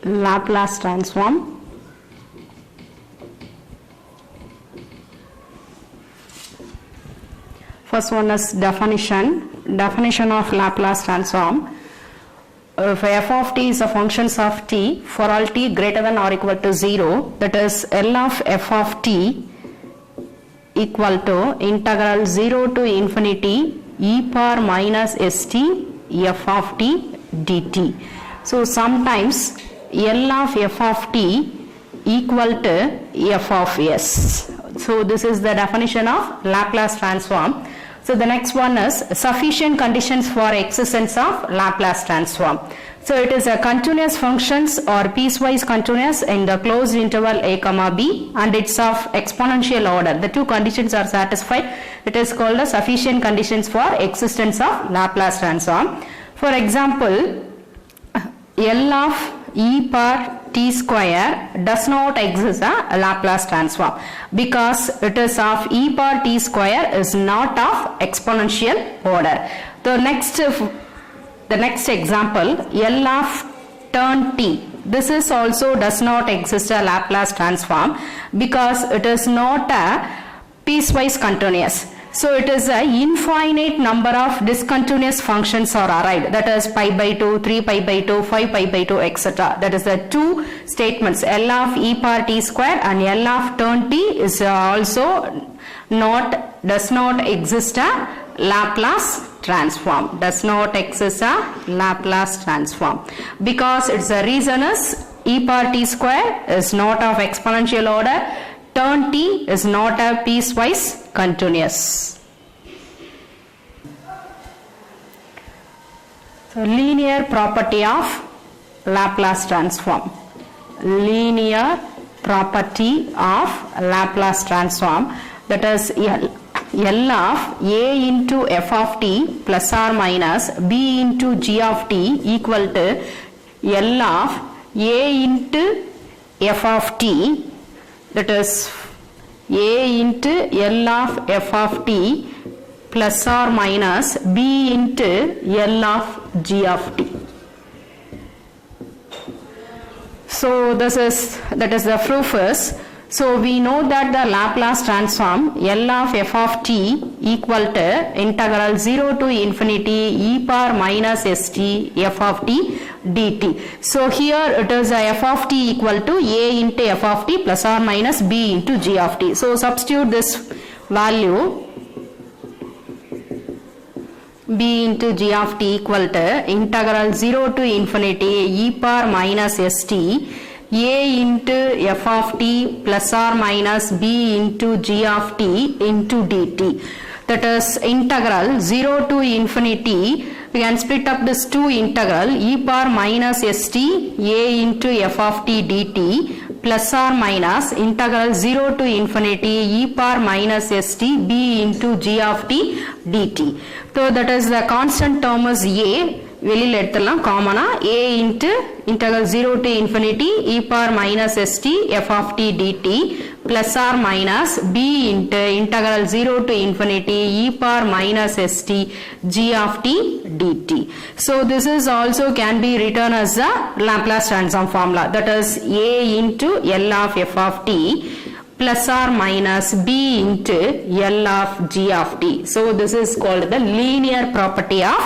Laplace transform. First one is definition of Laplace transform. If f of t is a function of t for all t greater than or equal to 0, that is L of f of t equal to integral 0 to infinity e power minus st f of t dt. So sometimes L of f of t equal to f of s. So this is the definition of Laplace transform. So the next one is sufficient conditions for existence of Laplace transform. So it is a continuous functions or piecewise continuous in the closed interval a comma b, and it's of exponential order. The two conditions are satisfied. It is called the sufficient conditions for existence of Laplace transform. For example, L of e power t square does not exist a Laplace transform because it is of e power t square is not of exponential order. The next example, L of turn t. This is also does not exist a Laplace transform because it is not a piecewise continuous. So it is a infinite number of discontinuous functions are arrived, that is pi by 2, 3 pi by 2, 5 pi by 2, etc. That is the two statements, L of e power t square and L of turn t is also does not exist a Laplace transform, does not exist a Laplace transform because its the reason is e power t square is not of exponential order, turn t is not a piecewise continuous. So linear property of Laplace transform. Linear property of Laplace transform, that is L of a into f of t plus or minus b into g of t equal to L of a into f of t, that is a into L of f of t plus or minus b into L of g of t. So that is the proof is, so we know that the Laplace transform L of f of t equal to integral 0 to infinity e power minus st f of t dt. So here it is a f of t equal to a into f of t plus or minus b into g of t. So substitute this value b into g of t equal to integral 0 to infinity e power minus st a into f of t plus or minus b into g of t into dt. That is integral 0 to infinity, we can split up this two integral e power minus st a into f of t dt plus or minus integral 0 to infinity e power minus st b into g of t dt. So that is the constant term is a, வெளியில் எடுத்துடலாம் காமனா a into integral 0 to infinity e power minus st f of t dt plus or minus b into integral 0 to infinity e power minus st g of t dt. So this is also can be written as a Laplace transform formula, that is a into L of f of t plus or minus b into L of g of t. So this is called the linear property of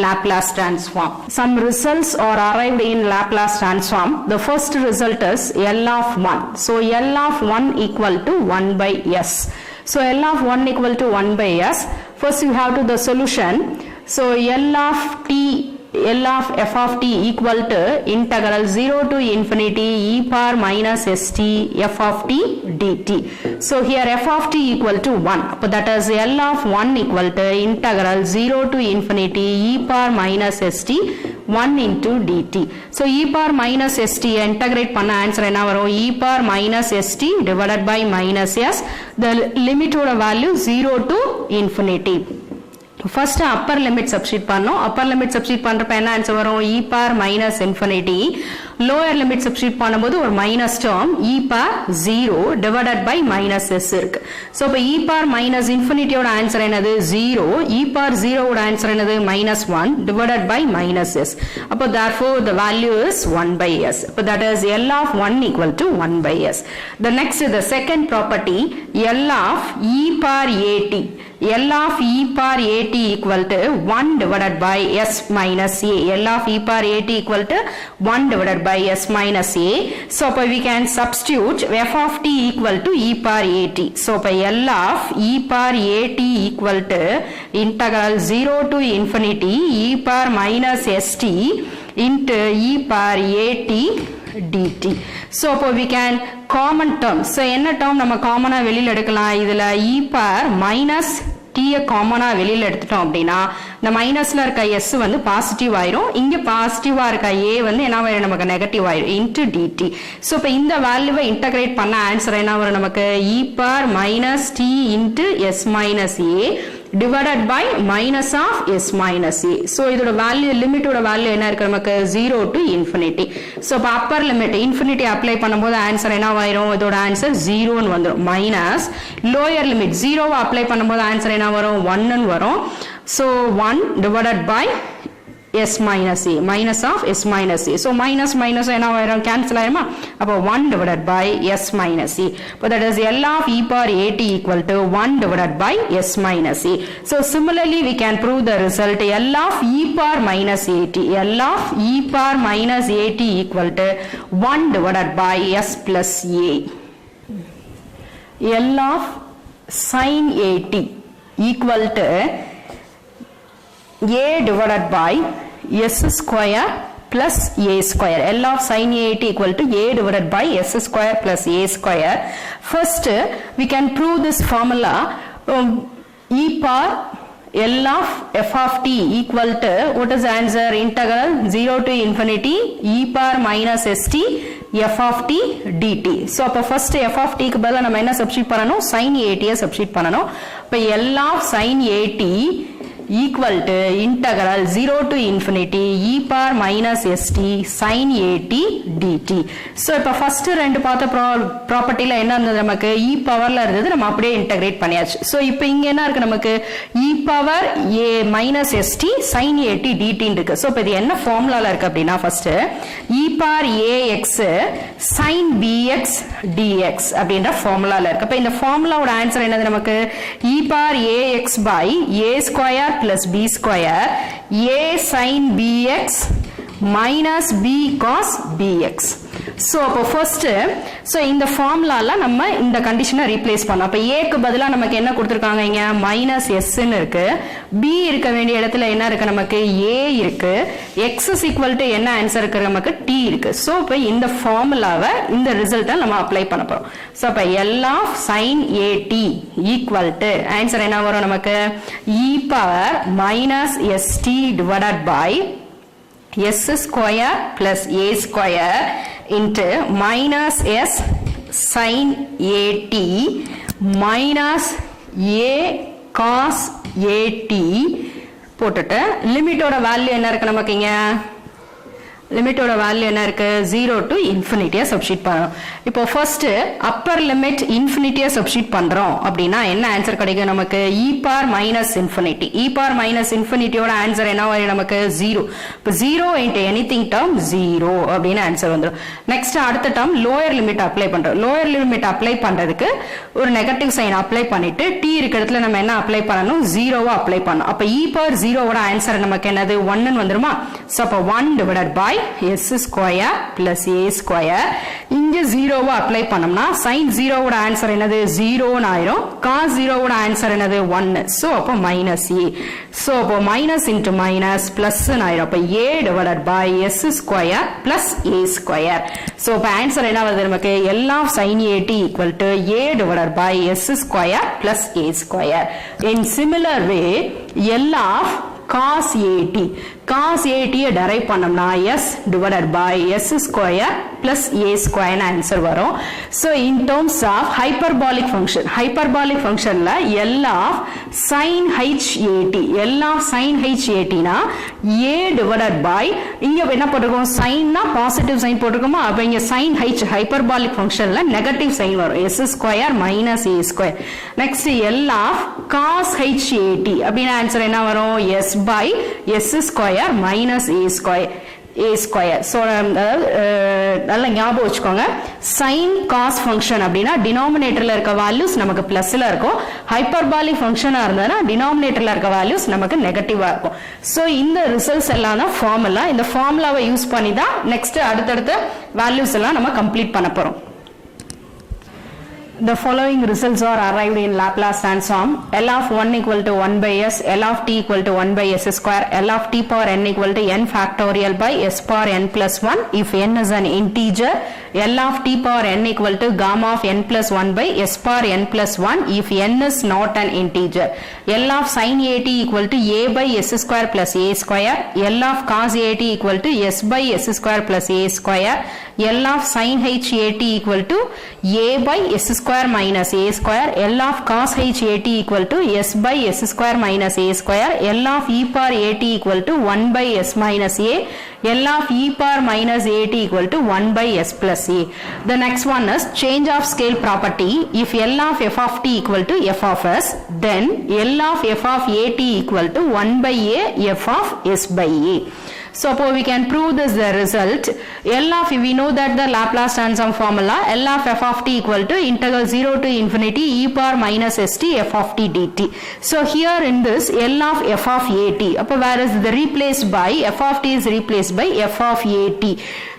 Laplace transform. Some results are arrived in Laplace transform. The first result is L of 1. So L of 1 equal to 1 by s. So L of 1 equal to 1 by s. First you have to the solution. So L of f of t equal to integral 0 to infinity e power minus st f of t dt. So here f of t equal to 1. But that is L of 1 equal to integral 0 to infinity e power minus st 1 into dt. So e power minus st integrate panna answer enna varum, e power minus st divided by minus s, the limit oda value 0 to infinity. First upper limit substitute பண்ணோம். upper limit substitute பண்றப்ப என்ன answer வரும், e power minus infinity lower limit substitute பண்ணும்போது ஒரு minus term e power 0 divided by minus s இருக்கு. So இப்போ e power minus infinity ஓட answer என்னது 0, e power 0 ஓட ஆன்சர் என்னது minus 1 divided by minus s. அப்போ therefore the value is 1 by s. அப்போ that is L of 1 equal to 1 by s. The next is the second property L of e power at. L of e power at equal to 1 divided by s minus a. L of e power at equal to 1 divided by s minus a. So we can substitute f of t equal to e power at. So L of e power at equal to integral 0 to infinity e power minus st into e power at dt. So we can common term. So என்ன term நம்ம காமனா வெளியில எடுக்கலாம்? இதுல e power minus t காமனா வெளியில எடுத்துட்டோம் அப்படினா இந்த மைனஸ்ல இருக்க s வந்து பாசிட்டிவ் ஆயிரும், இங்க பாசிட்டிவா இருக்க a வந்து என்ன ஆயிரும் நமக்கு நெகட்டிவ் ஆயிரும் into dt. சோ இப்போ இந்த வேல்யூவை இன்டகிரேட் பண்ண ஆன்சர் என்ன வரும் நமக்கு e power minus t into s minus a divided by minus of s minus a. So இதோட வேல்யூ லிமிட்டோட வேல்யூ என்ன இருக்கு நமக்கு 0 to infinity. So இப்போ அப்பர் லிமிட் infinity அப்ளை பண்ணும்போது ஆன்சர் என்ன ஆயிரும், இதோட ஆன்சர் 0 ன்னு வந்துரும். மைனஸ் லோயர் லிமிட் 0 அப்ளை பண்ணும்போது ஆன்சர் என்ன வரும் 1 ன்னு வரும். So 1 divided by s minus a, minus of s minus a. So minus minus என்ன ஆயிரும் cancel ஆயிருமா, அப்போ 1 divided by s minus a. But that is L of e power at equal to 1 divided by s minus a. So similarly we can prove the result L of e power minus at. L of e power minus at equal to 1 divided by s plus a. L of sin at equal to a divided by s square plus a square. L of sin at equal to a divided by s square plus a square. First we can prove this formula e power L of f of t equal to what is the answer, integral 0 to infinity e power minus st f of t dt. So அப்ப first f of t க்கு பதிலா நம்ம என்ன substitute பண்ணனும், sin at substitute பண்ணனும். அப்ப L of sin at equal to integral 0 to infinity e power minus st sin at dt. So இப்ப first ரெண்டு பார்த்த ப்ராப்பர்ட்டில என்ன இருந்தது நமக்கு e பவர்ல இருந்தது, நம்ம அப்படியே இன்டகிரேட் பண்ணியாச்சு. So இப்போ இங்க என்ன இருக்கு நமக்கு e power a minus st sin at dt இருக்கு. So இப்போ இது என்ன ஃபார்முலால இருக்கு அப்படினா first e power ax sin bx dx அப்படிங்கற ஃபார்முலால இருக்கு. அப்ப இந்த ஃபார்முலாவோட ஆன்சர் என்னது நமக்கு e power ax by a square plus b square a sin bx minus b cos bx. So அப்போ first இந்த ஃபார்முலால நம்ம இந்த கண்டிஷனை ரீப்ளேஸ் பண்ணோம். அப்ப a க்கு பதிலா நமக்கு என்ன கொடுத்திருக்காங்க, இங்க minus s ன்னு இருக்கு, b இருக்க வேண்டிய இடத்துல என்ன இருக்கு நமக்கு a இருக்கு, x is equal to என்ன ஆன்சர் இருக்கு நமக்கு t இருக்கு. சோ இப்போ இந்த ஃபார்முலாவை இந்த ரிசல்ட்டை நம்ம அப்ளை பண்ண போறோம். சோ அப்ப L of sin at equal to answer என்ன வரும் நமக்கு e power minus st divided by s square plus a square into minus s sin at minus a cos at போட்டுட்டு லிமிட்டோட வேல்யூ என்ன இருக்கு நமக்கு, இங்க லிமிட்டோட வேல்யூ என்ன இருக்கு 0 to infinity சப்ஸ்டிட்யூட் பண்ணனும். இப்போ ஃபர்ஸ்ட் அப்பர் லிமிட் இன்ஃபினிட்டியை சப்ஸ்டிட்யூட் பண்றோம் அப்படினா என்ன ஆன்சர் கிடைக்கும் நமக்கு e power minus infinity. e power minus infinityயோட ஆன்சர் என்ன வரும் நமக்கு 0. இப்போ 0 into anything term 0 அப்படின ஆன்சர் வந்துரும். நெக்ஸ்ட் அடுத்த டேர்ம் லோயர் லிமிட் அப்ளை பண்றோம். லோயர் லிமிட் அப்ளை பண்றதுக்கு ஒரு நெகட்டிவ் சைன் அப்ளை பண்ணிட்டு t இருக்க இடத்துல நம்ம என்ன அப்ளை பண்ணனும் 0 அப்ளை பண்ணனும். அப்ப e power 0 ஓட ஆன்சர் நமக்கு என்னது 1 ன்னு வந்துருமா. சோ அப்ப 1 divided by s square plus a square. இங்க 0 அப்ளை பண்ணோம்னா sin 0 ஓட ஆன்சர் என்னது 0 ன்னு ஆயிரும், cos 0 ஓட ஆன்சர் என்னது 1. சோ அப்ப minus a. சோ அப்ப minus into minus plus ன்னு ஆயிரும். அப்ப a divided by s square plus a square. So அப்ப ஆன்சர் என்ன வருது நமக்கு L of sin at equal to a divided by s square plus a square. In similar way L of cos at. cos AT derive பண்ணோம்னா s divided by s square plus a square answer வரும். So in terms of hyperbolic functionல L of sin HAT னா a divided by இங்க என்ன போட்டுருக்கோம் sinனா positive sign போட்டுருக்கோமா அப்ப இங்க sin h hyperbolic functionல negative sign வரும் s square minus a square. next L of cos HAT அப்படினா ஆன்சர் என்ன வரும் s by s square minus a square. So நல்ல ஞாபகம் வச்சுக்கோங்க sin cos function அப்படினா டினாமினேட்டர்ல இருக்க values நமக்கு பிளஸ்ல இருக்கும் ஹைப்பர்பாலிக் ஃபங்க்ஷனா இருந்தனா டினாமினேட்டர்ல இருக்க values நமக்கு நெகட்டிவா இருக்கும் சோ இந்த ரிசல்ட்ஸ் எல்லாம் தான் ஃபார்முலா இந்த ஃபார்முலாவை யூஸ் பண்ணி தான் நெக்ஸ்ட் அடுத்த values எல்லாம் நம்ம கம்ப்ளீட் பண்ண போறோம் The following results are arrived in Laplace transform. L of 1 equal to 1 by s, L of t equal to 1 by s square, L of t power n equal to n factorial by s power n plus 1 if n is an integer, L of t power n equal to gamma of n plus 1 by s power n plus 1 if n is not an integer, L of sin AT equal to a by s square plus a square, L of cos AT equal to s by s square plus a square, L of sin HAT equal to a by s square minus a square, L of cos HAT equal to s by s square minus a square, L of e power AT equal to 1 by s minus a, L of e power minus AT equal to 1 by s plus a. The next one is change of scale property. If L of f of t equal to f of s, then L of f of AT equal to 1 by a f of s by a. So we can prove this the result. L of we know that the Laplace transform formula L of f of t equal to integral 0 to infinity e power minus st f of t dt. So here in this L of f of at, whereas the replaced by f of t is replaced by f of at.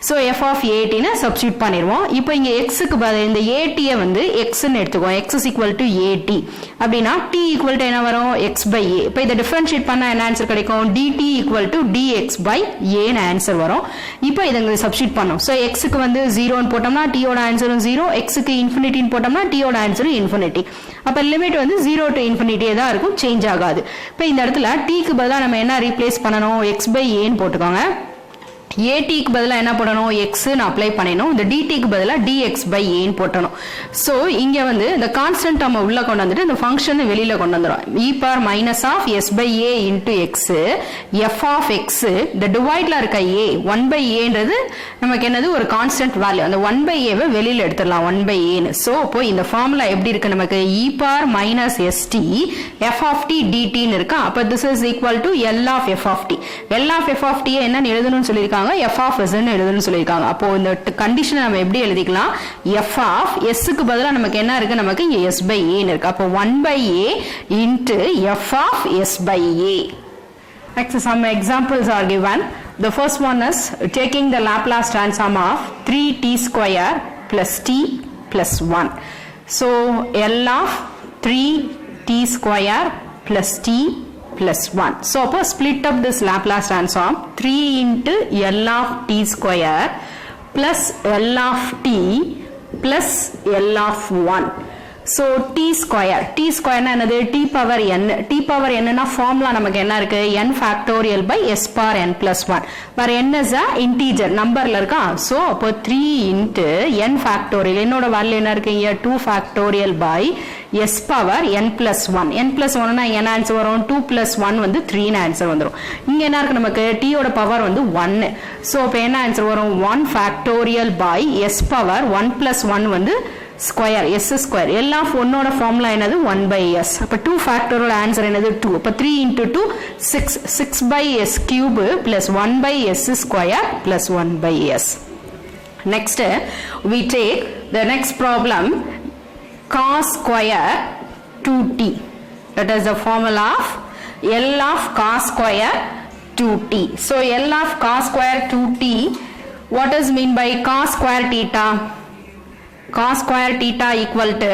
So f of at ன substitute பண்ணிடுவோம் இப்போ இங்க x க்கு பதிலா இந்த at வந்து x ன்னு எடுத்துக்கோம் x is equal to at அப்படினா t equal to என்ன வரும் x by a இப்போ இத டிஃபரன்ஷியேட் பண்ணா என்ன ஆன்சர் கிடைக்கும் dt equal to dx by a ன்னு ஆன்சர் வரும் இப்போ இத இங்க சப்ஸ்டிட்யூட் பண்ணோம் சோ x க்கு வந்து 0 ன்னு போட்டோம்னா t ஓட ஆன்சரும் 0 x க்கு இன்ஃபினிட்டி ன்னு போட்டோம்னா t ஓட ஆன்சரும் இன்ஃபினிட்டி அப்ப லிமிட் வந்து 0 to infinity தான் இருக்கும் சேஞ்ச் ஆகாது இப்போ இந்த இடத்துல t க்கு பதிலா நம்ம என்ன ரீப்ளேஸ் பண்ணனும் x by a ன்னு போட்டுக்கோங்க at க்கு பதிலா என்ன போடணும் x ன்னு அப்ளை பண்ணினோம் இந்த dt க்கு பதிலா dx by a ன்னு போடணும் சோ இங்க வந்து இந்த கான்ஸ்டன்ட் நம்ம உள்ள கொண்டு வந்துட்டு இந்த ஃபங்க்ஷனை வெளியில கொண்டு வந்துறோம் e power minus of s by a into x f of x இந்த டிவைட்ல இருக்க a 1 by a ன்றது நமக்கு என்னது ஒரு கான்ஸ்டன்ட் வேல்யூ அந்த 1 by a வை வெளியில எடுத்துறலாம் 1 by a ன்னு சோ அப்போ இந்த ஃபார்முலா எப்படி இருக்கு நமக்கு e power minus st f of t dt ன்னு இருக்கு அப்ப this is equal to l of f of t l of f of t என்ன எழுதணும்னு சொல்லிருக்காங்க f of s ன்னு எழுதணும்னு சொல்லிருக்காங்க அப்போ இந்த கண்டிஷனை நம்ம எப்படி எழுதிக்கலாம் f of s க்கு பதிலா நமக்கு என்ன இருக்கு நமக்கு இங்க s by a ன்னு இருக்கு அப்போ 1 by a into f of s by a. Next some examples are given. The first one is taking the Laplace transform of 3t square plus t plus 1. So L of 3t square plus t plus 1. So split up this Laplace transform 3 into L of t square plus L of t plus L of 1. So t square na என்னது t power n na formula நமக்கு என்ன இருக்கு n factorial by s power n plus 1 where n is a integer numberல இருக்கா so அப்போ 3 into n factorial என்னோட value என்ன இருக்கு இங்க 2 factorial by s power n plus 1 n plus 1 னா என்ன ஆன்சர் வரும் 2 plus 1 வந்து 3 ன்னு ஆன்சர் வந்துரும் இங்க என்ன இருக்கு நமக்கு t ஓட பவர் வந்து 1 so அப்ப என்ன ஆன்சர் வரும் 1 factorial by s power 1 plus 1 வந்து square s square L of 1 ஓட ஃபார்முலா என்னது 1 by s அப்ப 2 ஃபேக்டரோட ஆன்சர் என்னது 2 அப்ப 3 into 2 6 by s cube plus 1 by s square plus 1 by s. Next we take the next problem cos square 2t that is the formula of L of cos square 2t. So L of cos square 2t what is mean by cos square theta cos square theta equal to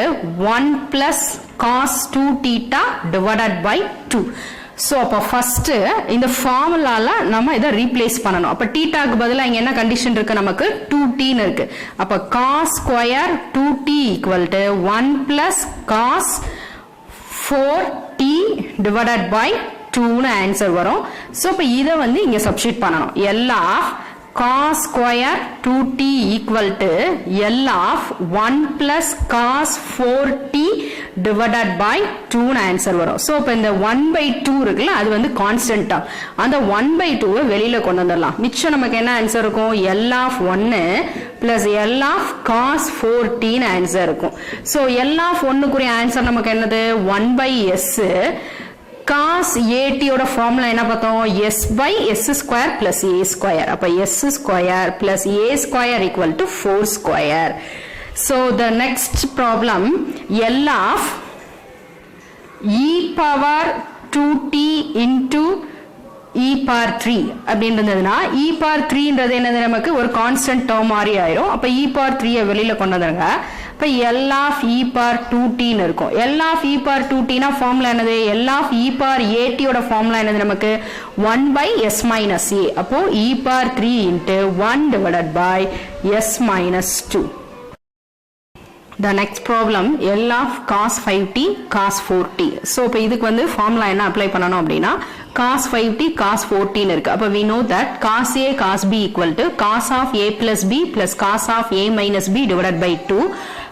1 plus cos 2 theta divided by 2 so அப்ப first இந்த ஃபார்முலால நம்ம இத replace பண்ணனும் அப்ப theta க்கு பதிலா இங்க என்ன கண்டிஷன் இருக்கு நமக்கு 2t ன்னு இருக்கு அப்ப cos square 2t equal to 1 plus cos 4t divided by 2னு ஆன்சர் வரும். சோ இப்ப இத வந்து இங்க சப்ஸ்டிட்யூட் பண்ணனும். L of cos square 2t equal to L of 1 plus cos 4t divided by 2 னு ஆன்சர் வரும். சோ இப்ப இந்த 1/2 இருக்குல அது வந்து கான்ஸ்டன்ட் டேர்ம். அந்த 1/2 வெளியில கொண்டு வந்துடலாம். மிச்சம் நமக்கு என்ன ஆன்சர் இருக்கும்? L of 1 plus L of cos 4t னு ஆன்சர் இருக்கும். சோ L of 1 குரிய ஆன்சர் நமக்கு என்னது? 1/s. cos 8 ஓட ஃபார்முலா என்ன பார்த்தோம்? s by s square plus a square. அப்ப s square plus a square equal to 4 square. So the next problem, L of e power 2t into e power 3 அப்படின்றதுனா e power 3ன்றது என்னது? நமக்கு ஒரு constant term மாதிரி ஆயிரும். அப்ப e power 3 வெளியில கொண்டு வந்துருங்க. இப்ப L of e power 2t ன்னு இருக்கும். L of e power 2t னா ஃபார்முலா என்னது? L of e power 8 ஓட ஃபார்முலா என்னது நமக்கு? 1/s minus a. அப்போ e power 3 into 1 divided by s minus 2. The next problem, L of cos 5t cos 4t. So இப்ப இதுக்கு வந்து formula என்ன அப்ளை பண்ணனும் அப்படினா cos 5t cos 4t ன்னு இருக்கு. அப்ப we know that cos a cos b equal to cos of a plus b plus cos of a minus b divided by 2.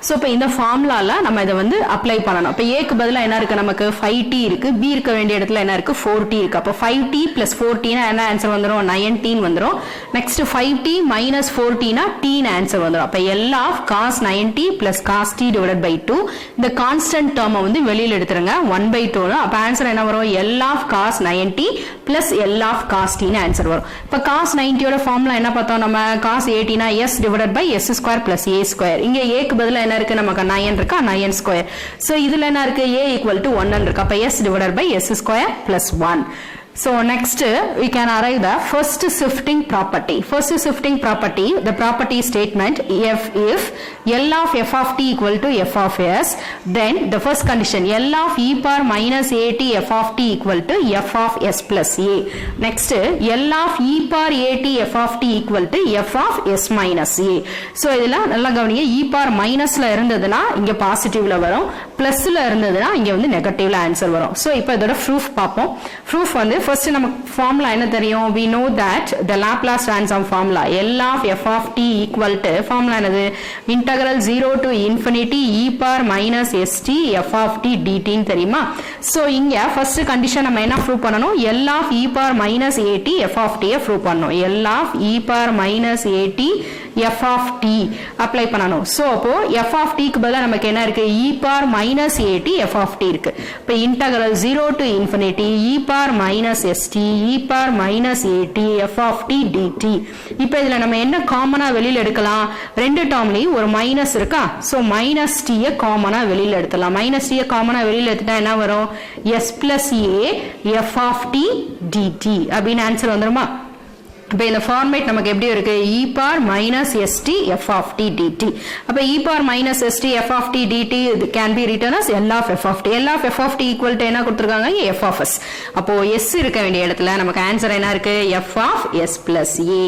So இப்ப இந்த ஃபார்முலால நம்ம இத வந்து அப்ளை பண்ணனும். அப்ப a க்கு பதிலா என்ன இருக்கு? நமக்கு 5t இருக்கு. b இருக்க வேண்டிய இடத்துல என்ன இருக்கு? 4t இருக்கு. அப்ப 5t plus 4t னா என்ன ஆன்சர் வந்துரும்? 19 வந்துரும். நெக்ஸ்ட் 5t minus 4t னா t ன்னு ஆன்சர் வந்துரும். அப்ப L of cos 90 plus cos t divided by 2. இந்த கான்ஸ்டன்ட் டேர்மை வந்து வெளியில எடுத்துருங்க. 1/2 னு. அப்ப ஆன்சர் என்ன வரும்? L of cos 90 plus L of cos t ன்னு ஆன்சர் வரும். இப்ப cos 90 ஓட ஃபார்முலா என்ன பார்த்தோம் நம்ம? cos 80 னா s divided by s square plus a square. இங்க a க்கு பதிலா என்ன இருக்கு? நமக்கு 9 இருக்கா? 9 ஸ்கொயர். சோ இதுல என்ன இருக்கு? a equal to 1 ன்னு இருக்கு. அப்ப s divided by s square plus 1. So next we can arrive the first shifting property. First shifting property, the property statement, if L of f of t equal to f of s, then the first condition L of e power minus at f of t equal to f of s plus a. Next L of e power at f of t equal to f of s minus a. So இதெல்ல நல்லா கவனிங்க. e power minusல இருந்ததுனா இங்க பாசிட்டிவ்ல வரும், பிளஸ்ல இருந்ததுனா இங்க வந்து நெகட்டிவ்ல answer வரும். So இப்போ இதோட proof பாப்போம். proof வந்து first நமக்கு ஃபார்முலா என்ன தெரியும்? we know that the Laplace transform formula L of f of t equal to formula என்னது? integral 0 to infinity e power minus st f of t dt ன்னு தெரியுமா? சோ இங்க first condition நம்ம என்ன prove பண்ணனும்? L of e power minus at f of t prove பண்ணனும். L of e power minus at f of t apply பண்ணனும். So அப்போ f of t க்கு பதிலா நமக்கு என்ன இருக்கு? e power minus at f of t இருக்கு. இப்ப integral 0 to infinity e power minus st e power minus at f of t dt. இப்ப இதுல நம்ம என்ன காமனா வெளியில எடுக்கலாம்? ரெண்டு டேர்ம்லயும் ஒரு மைனஸ் இருக்கா? சோ மைனஸ் t ய காமனா வெளியில எடுத்துடலாம். மைனஸ் t ய காமனா வெளியில எடுத்துட்டா என்ன வரும்? s plus a f of t dt அப்படின ஆன்சர் வந்துருமா? இப்ப இந்த ஃபார்மேட் நமக்கு எப்படி இருக்கு? e power minus st f of t dt. அப்ப e power minus st f of t dt can be written as L of f of t. L of f of t equal to என்ன கொடுத்திருக்காங்க? f of s. அப்போ s இருக்க வேண்டிய இடத்துல நமக்கு answer என்ன இருக்கு? f of s plus a.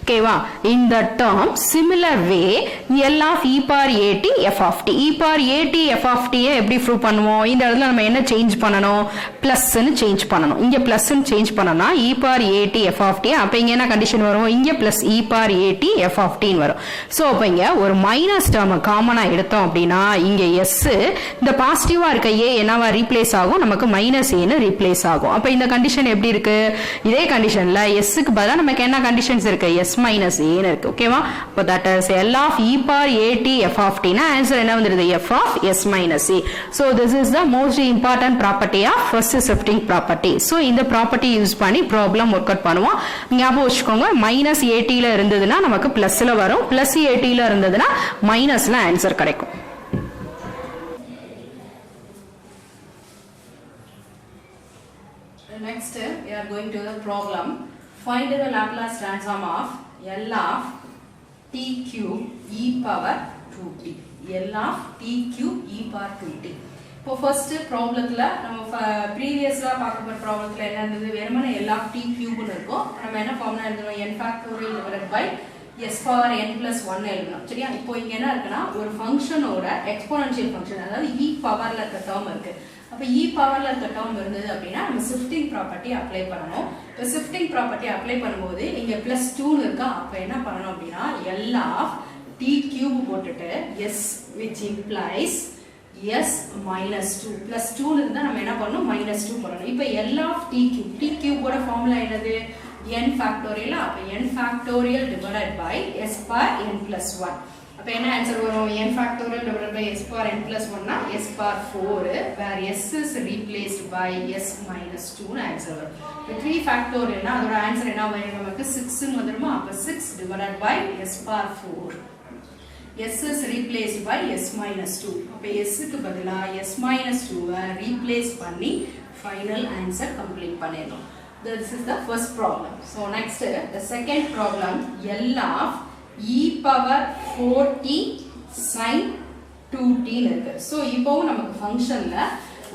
ஓகேவா? in the term similar way L of e power at f of t. e power at f of t எப்படி ப்ரூவ் பண்ணுவோம்? இந்த இடத்துல நம்ம என்ன சேஞ்ச் பண்ணனும்? பிளஸ் ன்னு சேஞ்ச் பண்ணனும். இங்க பிளஸ் ன்னு சேஞ்ச் பண்ணனா e power at f of t அப்ப இங்க என்ன கண்டிஷன் வரும்? இங்க plus e power at f of t ன்னு வரும். சோ அப்ப இங்க ஒரு மைனஸ் டேர்ம் காமனா எடுத்தோம் அப்படினா இங்க s இந்த பாசிட்டிவா இருக்க a என்னவா ரீப்ளேஸ் ஆகும்? நமக்கு மைனஸ் a ன்னு ரீப்ளேஸ் ஆகும். அப்ப இந்த கண்டிஷன் எப்படி இருக்கு? இதே கண்டிஷன்ல s க்கு பதிலா நமக்கு என்ன கண்டிஷன்ஸ் இருக்கு? s minus a ன்னு இருக்கு. ஓகேவா? அப்ப that is L of e power at f of t னா ஆன்சர் என்ன வந்துருது? f of s minus a. So this is the most important property of first shifting property. So இந்த property use பண்ணி problem work out பண்ணுவோம். ஞாபகம் வச்சுக்கோங்க, minus 80 ல இருந்ததுன்னா நமக்கு பிளஸ்ல வரும், பிளஸ் 80 ல இருந்ததுன்னா மைனஸ்ல ஆன்சர் கிடைக்கும். Next we are going to the problem. Find the Laplace transform of L of t cube e power 2t. L of t cube e power 2t. இப்போ ஃபர்ஸ்ட் ப்ராப்ளத்துல நம்ம ப்ரீவியஸா பார்க்க போற ப்ராப்ளத்துல என்ன இருந்தது? வெறுமனே L of t cube ன்னு இருக்கும். நம்ம என்ன ஃபார்முலா எழுதணும்? n factorial divided by s power n plus 1 எழுதணும். சரியா? இப்போ இங்க என்ன இருக்குன்னா ஒரு ஃபங்க்ஷனோட எக்ஸ்போனன்ஷியல் ஃபங்க்ஷன், அதாவது e பவர்ல இருக்க டேர்ம் இருக்கு. அப்ப e பவர்ல இருக்க டேர்ம் இருந்தது அப்படின்னா நம்ம ஷிஃப்டிங் ப்ராப்பர்ட்டி அப்ளை பண்ணணும். இப்போ ஷிஃப்டிங் ப்ராப்பர்ட்டி அப்ளை பண்ணும்போது இங்க +2 இருக்கா, அப்ப என்ன பண்ணணும் அப்படின்னா L of t cube போட்டுட்டு s which implies s minus 2 +2 இருந்தா நம்ம என்ன பண்ணணும் -2 போடணும். இப்போ L of t cube ஓட ஃபார்முலா என்னது, n factorial. அப்ப n factorial divided by s power n plus 1. அப்ப என்ன ஆன்சர் வரும், n factorial divided by s power n plus 1 னா s power 4 where s is replaced by s minus 2 னு answer வரும். இப்போ 3 factorial னா அதோட ஆன்சர் என்ன வரும், நமக்கு 6 னு வந்துருமா. அப்ப 6 divided by s power 4. s is replaced by s minus 2. அப்ப s க்கு பதிலா s minus 2 replace பண்ணி final answer complete பண்ணிடணும். This is the first problem. So next, the second problem, L of e power 4t sin 2t இருக்கு. So இப்போவும் நமக்கு ஃபங்க்ஷன்ல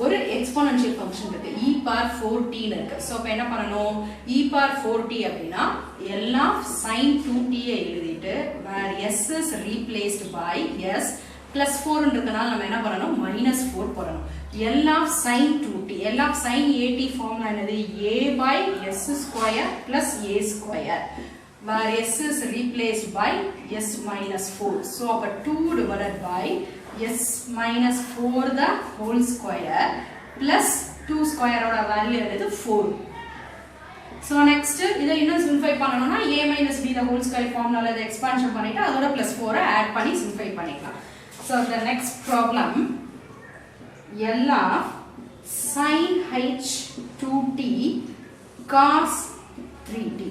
ஒரு எக்ஸ்போனன்ஷியல் ஃபங்க்ஷன் இருக்கு, e power 4t இருக்கு. So அப்ப என்ன பண்ணணும், e power 4t அப்படின்னா L of sin 2t எழுதிட்டு where s is replaced by s plus 4 இருக்கனால நம்ம என்ன பண்ணணும், -4 போடணும். L of sin 2t, L of sin 8t formula என்னது, a by s square plus a square where s is replaced by s minus 4. So அப்ப 2 divided by s minus 4 the whole square plus 2 square ஓட value என்னது 4. So next இதை இன்னும் சிம்பிளை பண்ணனும்னா a minus b the whole square ஃபார்முலால இத expansion பண்ணிட்டு அதோட +4 ஆட் பண்ணி சிம்பிளை பண்ணிக்கலாம். So the next problem, L of sin h 2t cos 3t.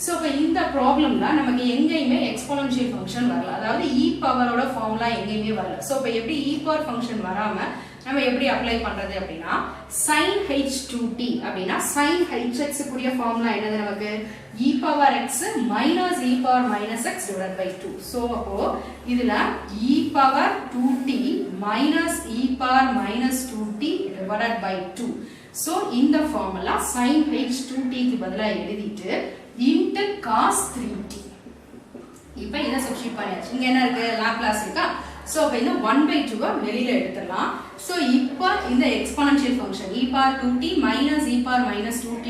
So இப்போ இந்த ப்ராப்ளம்ல நமக்கு எங்கேயுமே எக்ஸ்போனன்ஷியல் ஃபங்க்ஷன் வரல, அதாவது e பவரோட ஃபார்முலா எங்கேயுமே வரல. ஸோ இப்போ எப்படி e பவர் ஃபங்க்ஷன் வராம நம்ம எப்படி அப்ளை பண்றது அப்படின்னா, sin h 2t அப்படின்னா sin hx கூடிய ஃபார்முலா என்னது, நமக்கு e power x minus e power minus x divided by 2. So அப்போ இதுல e power 2t minus e power minus 2t divided by 2. So இந்த ஃபார்முலா sin h 2t க்கு பதிலா எழுதிட்டு into cos 3t. இப்போ இத சப்ஸ்டிட்யூட் பண்ணியாச்சு. இங்க என்ன இருக்கு, லாப்லாஸ் இருக்கா. சோ அப்ப இந்த 1/2 வெளியில எடுத்துறலாம். சோ இப்போ இந்த exponential function e power 2t minus e power minus 2t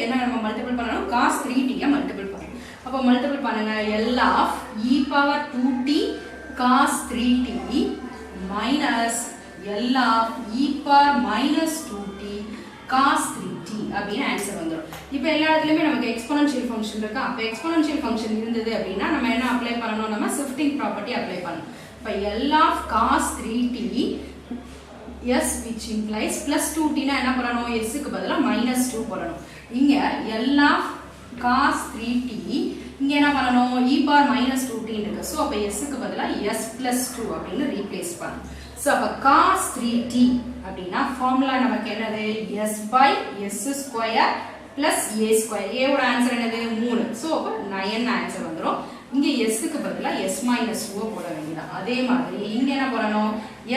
என்ன நம்ம மல்டிபிள் பண்ணனும், cos 3t ய மல்டிபிள் பண்ணனும். அப்ப மல்டிபிள் பண்ணுங்க, L of e power 2t cos 3t minus L of e power minus 2t cos 3t அப்படின answer வந்துரும். இப்போ எல்லா இடத்துலயுமே நமக்கு எக்ஸ்போனன்ஷியல் ஃபங்க்ஷன் இருக்கா. அப்ப எக்ஸ்போனன்ஷியல் ஃபங்க்ஷன் இருந்தது அப்படினா நம்ம என்ன அப்ளை பண்ணனும், நம்ம ஷிஃப்டிங் ப்ராப்பர்ட்டி அப்ளை பண்ணனும். இப்ப L of cos 3t s which implies plus 2t னா என்ன பண்ணனும், s க்கு பதிலா -2 போடணும். இங்க L of cos 3t இங்க என்ன பண்ணனும், e power -2t இருக்கு. சோ அப்ப s க்கு பதிலா s plus 2 அப்படினு ரீப்ளேஸ் பண்ணனும். சோ அப்ப cos 3t அப்படினா ஃபார்முலா நமக்கு என்னது, s by s square plus a square. a ஓட ஆன்சர் என்னது 3. சோ அப்ப 9 ஆன்சர் வந்துரும். இங்க s க்கு பதிலா s minus 2 போட வேண்டியது. அதே மாதிரி இங்க என்ன போடணும்,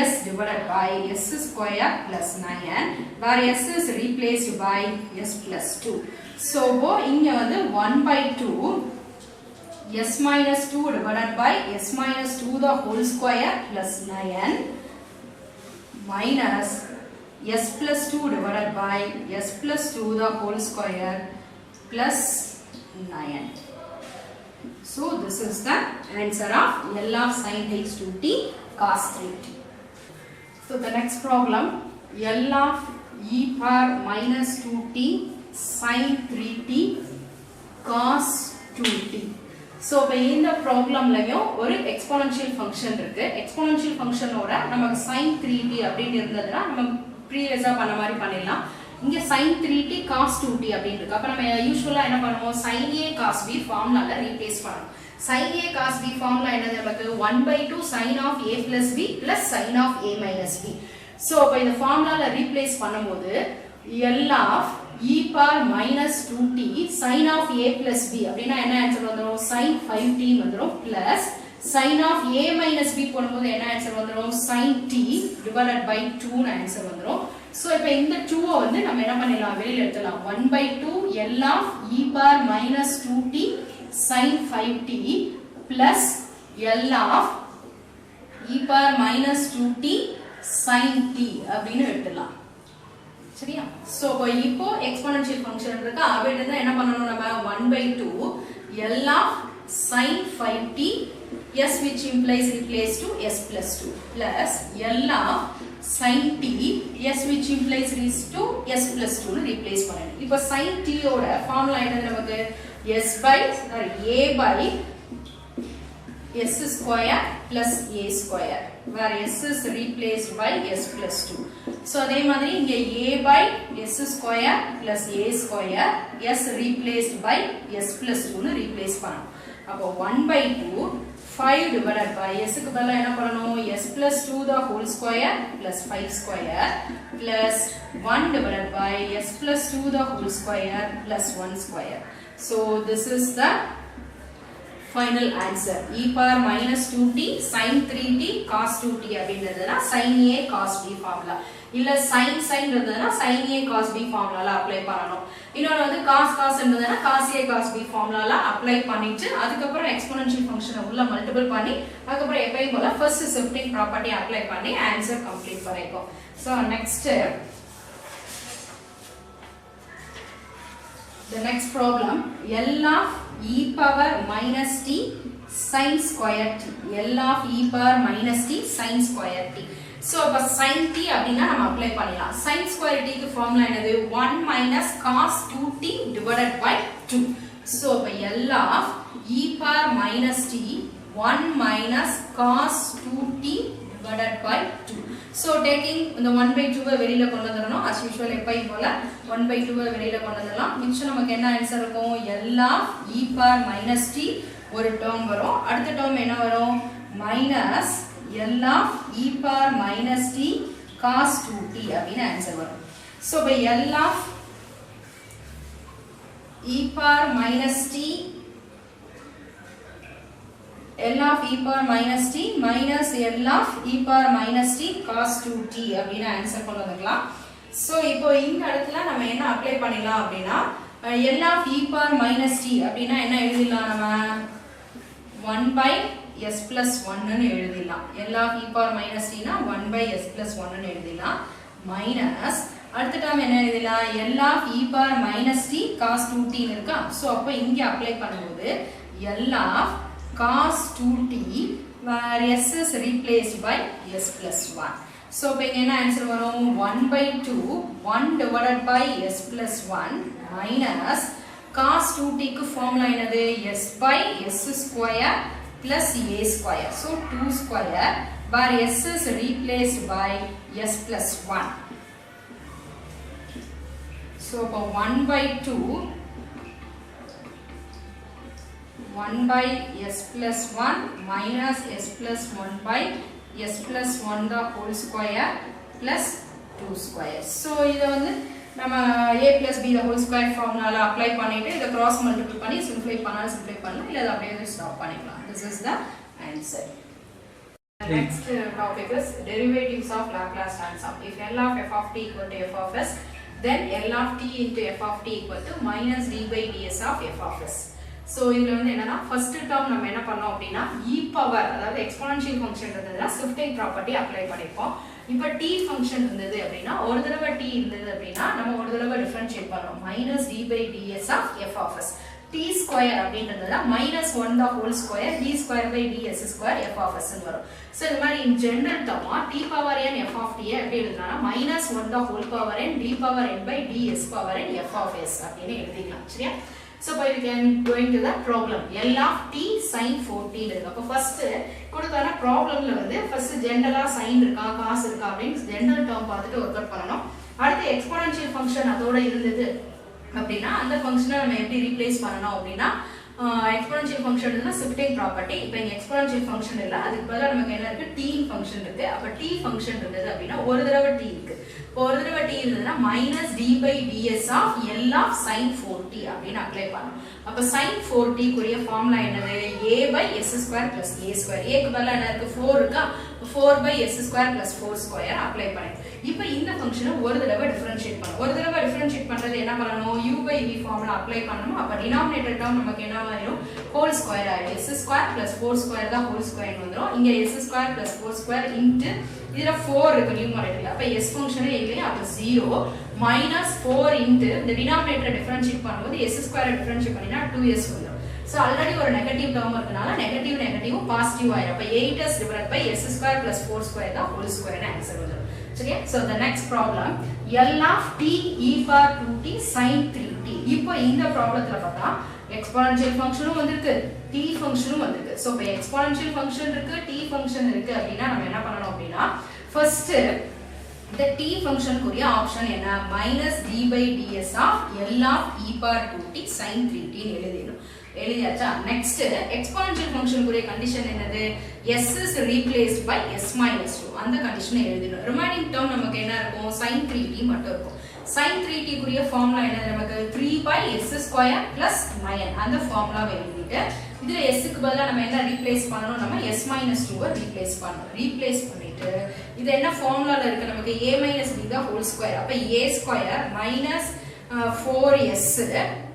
s divided by s square plus 9 where s is replaced by s plus 2. So இங்க வந்து 1/2 s minus 2 divided by s minus 2 the whole square plus 9 minus s plus 2 divided by s plus 2 the whole square plus 9. So this is the answer of L of sin h 2t cos 3t. So the next problem, L of e power minus 2t sin 3t cos 2t. So இப்போ இந்த ப்ராப்ளம்லயும் ஒரு exponential function இருக்கு. Exponential ஃபங்க்ஷனோட நமக்கு sin 3t அப்படினு இருந்ததுனா நம்ம ப்ரீவியஸா பண்ண மாதிரி பண்ணிடலாம். இங்க sin 3t cos 2t அப்படினு இருக்கு. அப்ப நம்ம யூசுவலா என்ன பண்ணுவோம், sin a cos b ஃபார்முலால ரீப்ளேஸ் பண்ணனும். sin a cos b formula என்னது, நமக்கு 1/2 sin of a plus b plus sin of a minus b. So அப்ப இந்த ஃபார்முலால ரீப்ளேஸ் பண்ணும்போது L of e power minus 2t sin of a plus b அப்படினா என்ன answer வந்துரும், sin 5t வந்துரும் plus sin of a minus b போடும்போது என்ன answer வந்துரும், sin t divided by 2 னு ஆன்சர் வந்துரும். சோ இப்போ இந்த 2 வந்து நம்ம என்ன பண்ணிடலாம், வெளியில எடுத்துடலாம். 1/2 L of e power minus 2t sin 5t plus L of e power minus 2t sin t அப்படினு எடுத்துடலாம். சரியா? சோ இப்போ எக்ஸ்போனன்ஷியல் ஃபங்க்ஷன் இருக்கு. அவைல என்ன பண்ணனும் நம்ம 1/2 L of sin 5t s which implies replace to s plus 2 plus L of sin t s which implies is to s plus 2 னு replace பண்ணனும். இப்போ sin t ஓட ஃபார்முலா என்னது நமக்கு a by s square plus a square where s is replaced by s plus 2. So அதே மாதிரி இங்க a by s square plus a square s replaced by s plus 2 னு replace பண்ணனும். அப்போ 1/2 5 divided by s க்கு பதிலா என்ன பண்ணனும் s plus 2 the whole square plus 5 square plus 1 divided by s plus 2 the whole square plus 1 square. So this is the final answer. E power minus 2t sin 3t cos 2t அப்படின்றதுனா sin a cos b formula. இல்ல sin இருந்ததுனா sin a cos b ஃபார்முலால apply பண்ணனும். இன்னொரு வந்து cos இருந்ததுனா cos a cos b ஃபார்முலால apply பண்ணிட்டு அதுக்கு அப்புறம் எக்ஸ்போனன்ஷியல் ஃபங்க்ஷனை உள்ள மல்டிபிள் பண்ணி அதுக்கு அப்புறம் எப்பவும் போல ஃபர்ஸ்ட் ஷிஃப்டிங் ப்ராப்பர்ட்டி அப்ளை பண்ணி ஆன்சர் கம்ப்ளீட் பண்ணிப்போம். So next the next problem L of e power minus t sin square t. L of e power minus t sin square t. So அப்ப sin t அப்படினா நம்ம apply பண்ணலாம். sin square t க்கு formula என்னது 1 minus cos 2t divided by 2. So அப்ப L of e power minus t 1 minus cos 2t divided by 2. So taking இந்த 1/2 வெளியில கொண்டு வந்துறணும். as usual எப்பவும் போல 1/2 வெளியில கொண்டு வந்துடலாம். மிச்சம் நமக்கு என்ன ஆன்சர் இருக்கும் L of e power minus t ஒரு டேர்ம் வரும். அடுத்த டேர்ம் என்ன வரும் minus L of e power minus t cos 2t அப்படின ஆன்சர் வரும். So by L of e power minus t L of e power minus t minus L of e power minus t cos 2t அப்படின answer கொண்டு வந்துக்கலாம். So இப்போ இந்த இடத்துல நம்ம என்ன அப்ளை பண்ணலாம் அப்படினா L of e power minus t அப்படினா என்ன எழுதிடலாம் நம்ம 1 by s plus 1 ன்னு எழுதிடலாம். L of e power minus t னா 1 by s plus 1 ன்னு எழுதிடலாம். மைனஸ் அடுத்த டேர்ம் என்ன எழுதிடலாம் L of e power minus t cos 2t ன்னு இருக்கா. சோ அப்ப இங்க அப்ளை பண்ணும்போது L of cos 2t where s is replaced by s plus 1. So இப்போ இங்க என்ன ஆன்சர் வரும் 1/2 1 divided by s plus 1 minus cos 2t க்கு ஃபார்முலா என்னது s by s square plus a square. So 2 square where s is replaced by s plus 1. So 1/2 1 by s plus 1 minus s plus 1 by s plus 1 the whole square plus 2 square. So இத வந்து நம்ம a plus b the whole square formula apply பண்ணிட்டு இத cross multiply பண்ணி simplify பண்ணாலும் simplify பண்ணலாம் இல்ல அத அப்படியே ஸ்டாப் பண்ணிக்கலாம். This is the answer. The next topic is derivatives of Laplace transform. If L of f of t equal to f of s, then L of t into f of t equal to minus d by ds of f of s. So இதுல வந்து என்னன்னா first term நம்ம என்ன பண்ணோம் அப்படினா e power அதாவது exponential function இருந்ததுனா shifting property apply பண்ணிப்போம். இப்போ t function இருந்தது அப்படினா ஒரு தடவை t இருந்தது அப்படினா நம்ம ஒரு தடவை டிஃபரன்ஷியேட் பண்றோம் minus d by ds of f of s. t square அப்படின்றதுனா minus 1 the whole square d square by ds square f of s ன்னு வரும். So இந்த மாதிரி in general term t power n f of t எப்படி எழுதலாம்னா minus 1 the whole power n d power n by ds power n f of s அப்படினு எழுதிக்கலாம். சரியா? So we can go into the problem. L of t sin 4t இருக்கு. அப்ப first கொடுத்தான ப்ராப்ளம்ல வந்து first ஜெனரலா sin இருக்கா cos இருக்கா அப்படினு ஜெனரல் டேர்ம் பார்த்துட்டு வொர்க் அவுட் பண்ணனும். அடுத்து எக்ஸ்போனன்ஷியல் ஃபங்க்ஷன் அதோட இருந்தது அப்படினா அந்த ஃபங்க்ஷனை நம்ம எப்படி ரீப்ளேஸ் பண்ணனும் அப்படினா எக்ஸ்போனன்ஷியல் ஃபங்க்ஷன் இருந்தா shifting property. இப்போ இங்க எக்ஸ்போனன்ஷியல் ஃபங்க்ஷன் இல்ல அதுக்கு பதிலா நமக்கு என்ன இருக்கு t ஃபங்க்ஷன் இருக்கு. அப்ப t ஃபங்க்ஷன் இருந்தது அப்படினா ஒரு தடவை t இருக்கு. ஒரு தடவை t இருந்ததுனா minus d by ds of L of sin 4t அப்படினு அப்ளை பண்ணனும். அப்ப sin 4t குரிய ஃபார்முலா என்னது a by s square plus a square. a க்கு பதிலா என்ன இருக்கு 4 இருக்கா 4 by s square plus 4 square apply பண்ணேன். இப்போ இந்த ஃபங்க்ஷனை ஒரு தடவை டிஃபரன்ஷியேட் பண்ணனும். ஒரு தடவை டிஃபரன்ஷியேட் பண்றது என்ன பண்ணனும் u by v formula apply பண்ணனும். அப்ப டினாமினேட்டர் டேர்ம் நமக்கு என்ன ஆயிடும் whole square ஆயிடும். s square plus 4 square தான் whole square வந்துரும். இங்க s square plus 4 square into இதுல 4 இருக்கு நியூமரேட்டர்ல. அப்ப s ஃபங்க்ஷனே இல்லையா, அப்ப 0 minus 4 into the denominator differentiate பண்ணும்போது s square differentiate பண்ணினா 2s வந்துரும். So already ஒரு நெகட்டிவ் டேர்ம் இருக்கனால நெகட்டிவ் பாசிட்டிவ் ஆயிடும். அப்ப 8s divided by s square plus 4 square தான் whole square ஆன்சர் வந்துரும். சரியா? So the next problem L of t e power 2t sin 3t. இப்போ இந்த ப்ராப்ளத்துல பார்த்தா எக்ஸ்போனன்ஷியல் ஃபங்க்ஷனும் வந்திருக்கு, t ஃபங்க்ஷனும் வந்திருக்கு. சோ இப்போ எக்ஸ்போனன்ஷியல் ஃபங்க்ஷன் இருக்கு, t ஃபங்க்ஷன் இருக்கு அப்படினா நம்ம என்ன பண்ணனும் அப்படினா ஃபர்ஸ்ட் இந்த t ஃபங்க்ஷன் குரிய ஆப்ஷன் என்ன, minus d by ds of L of e power 2t sin 3t ன்னு எழுதிடணும். எழுதியாச்சா? நெக்ஸ்ட் எக்ஸ்போனன்ஷியல் ஃபங்க்ஷன் குரிய கண்டிஷன் என்னது, s is replaced by s minus 2 அந்த கண்டிஷனை எழுதிடணும். ரிமைனிங் டேர்ம் நமக்கு என்ன இருக்கும், sin 3t மட்டும் இருக்கும். sin 3t குரிய ஃபார்முலா என்ன, நமக்கு 3 by s square plus 9 அந்த ஃபார்முலாவை எழுதிட்டு இதுல s க்கு பதிலா நம்ம என்ன ரீப்ளேஸ் பண்ணனும், நம்ம s minus 2 ஐ ரீப்ளேஸ் பண்ணனும். ரீப்ளேஸ் பண்ணிட்டு இது என்ன ஃபார்முலால இருக்கு, நமக்கு a minus b the whole square. அப்ப a square minus 4s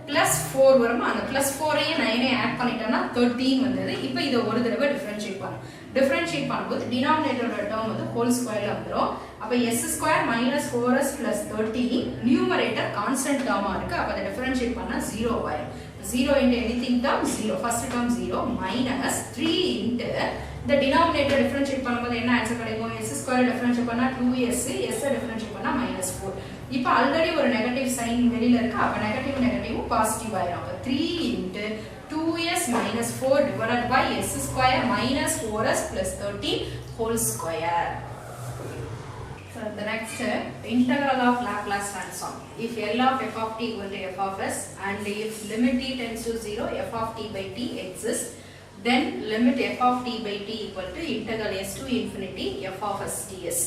plus 4 வருமா, அந்த plus 4 ஐயும் 9 ஐயும் ஆட் பண்ணிட்டோம்னா 13 வந்தது. இப்போ இத ஒரு தடவை டிஃபரன்ஷியேட் பண்ணனும். டிஃபரன்ஷியேட் பண்ணும்போது டினாமினேட்டரோட டேர்ம் வந்து ஹோல் ஸ்கொயர்ல வந்துரும். அப்ப s square minus 4s plus 13 numerator constant டேர்மா இருக்கு. அப்ப அத டிஃபரன்ஷியேட் பண்ணா 0 ஆயிடும். 0 into anything term 0, first term 0 minus 3 into the denominator differentiate பண்ணும்போது என்ன ஆன்சர் கிடைக்கும், s square differentiate பண்ணா 2s, s differentiate பண்ணா minus 4. இப்போ ஆல்ரெடி ஒரு நெகட்டிவ் சைன் வெளியில இருக்கு, அப்ப நெகட்டிவ் பாசிட்டிவ் ஆயிடும். அப்ப 3 into 2s minus 4 divided by s square minus 4s plus 13 whole square. So the next integral of Laplace transform. If L of f of t equal to f of s and if limit t tends to 0 f of t by t exists, then limit f of t by t equal to integral s to infinity f of s ds.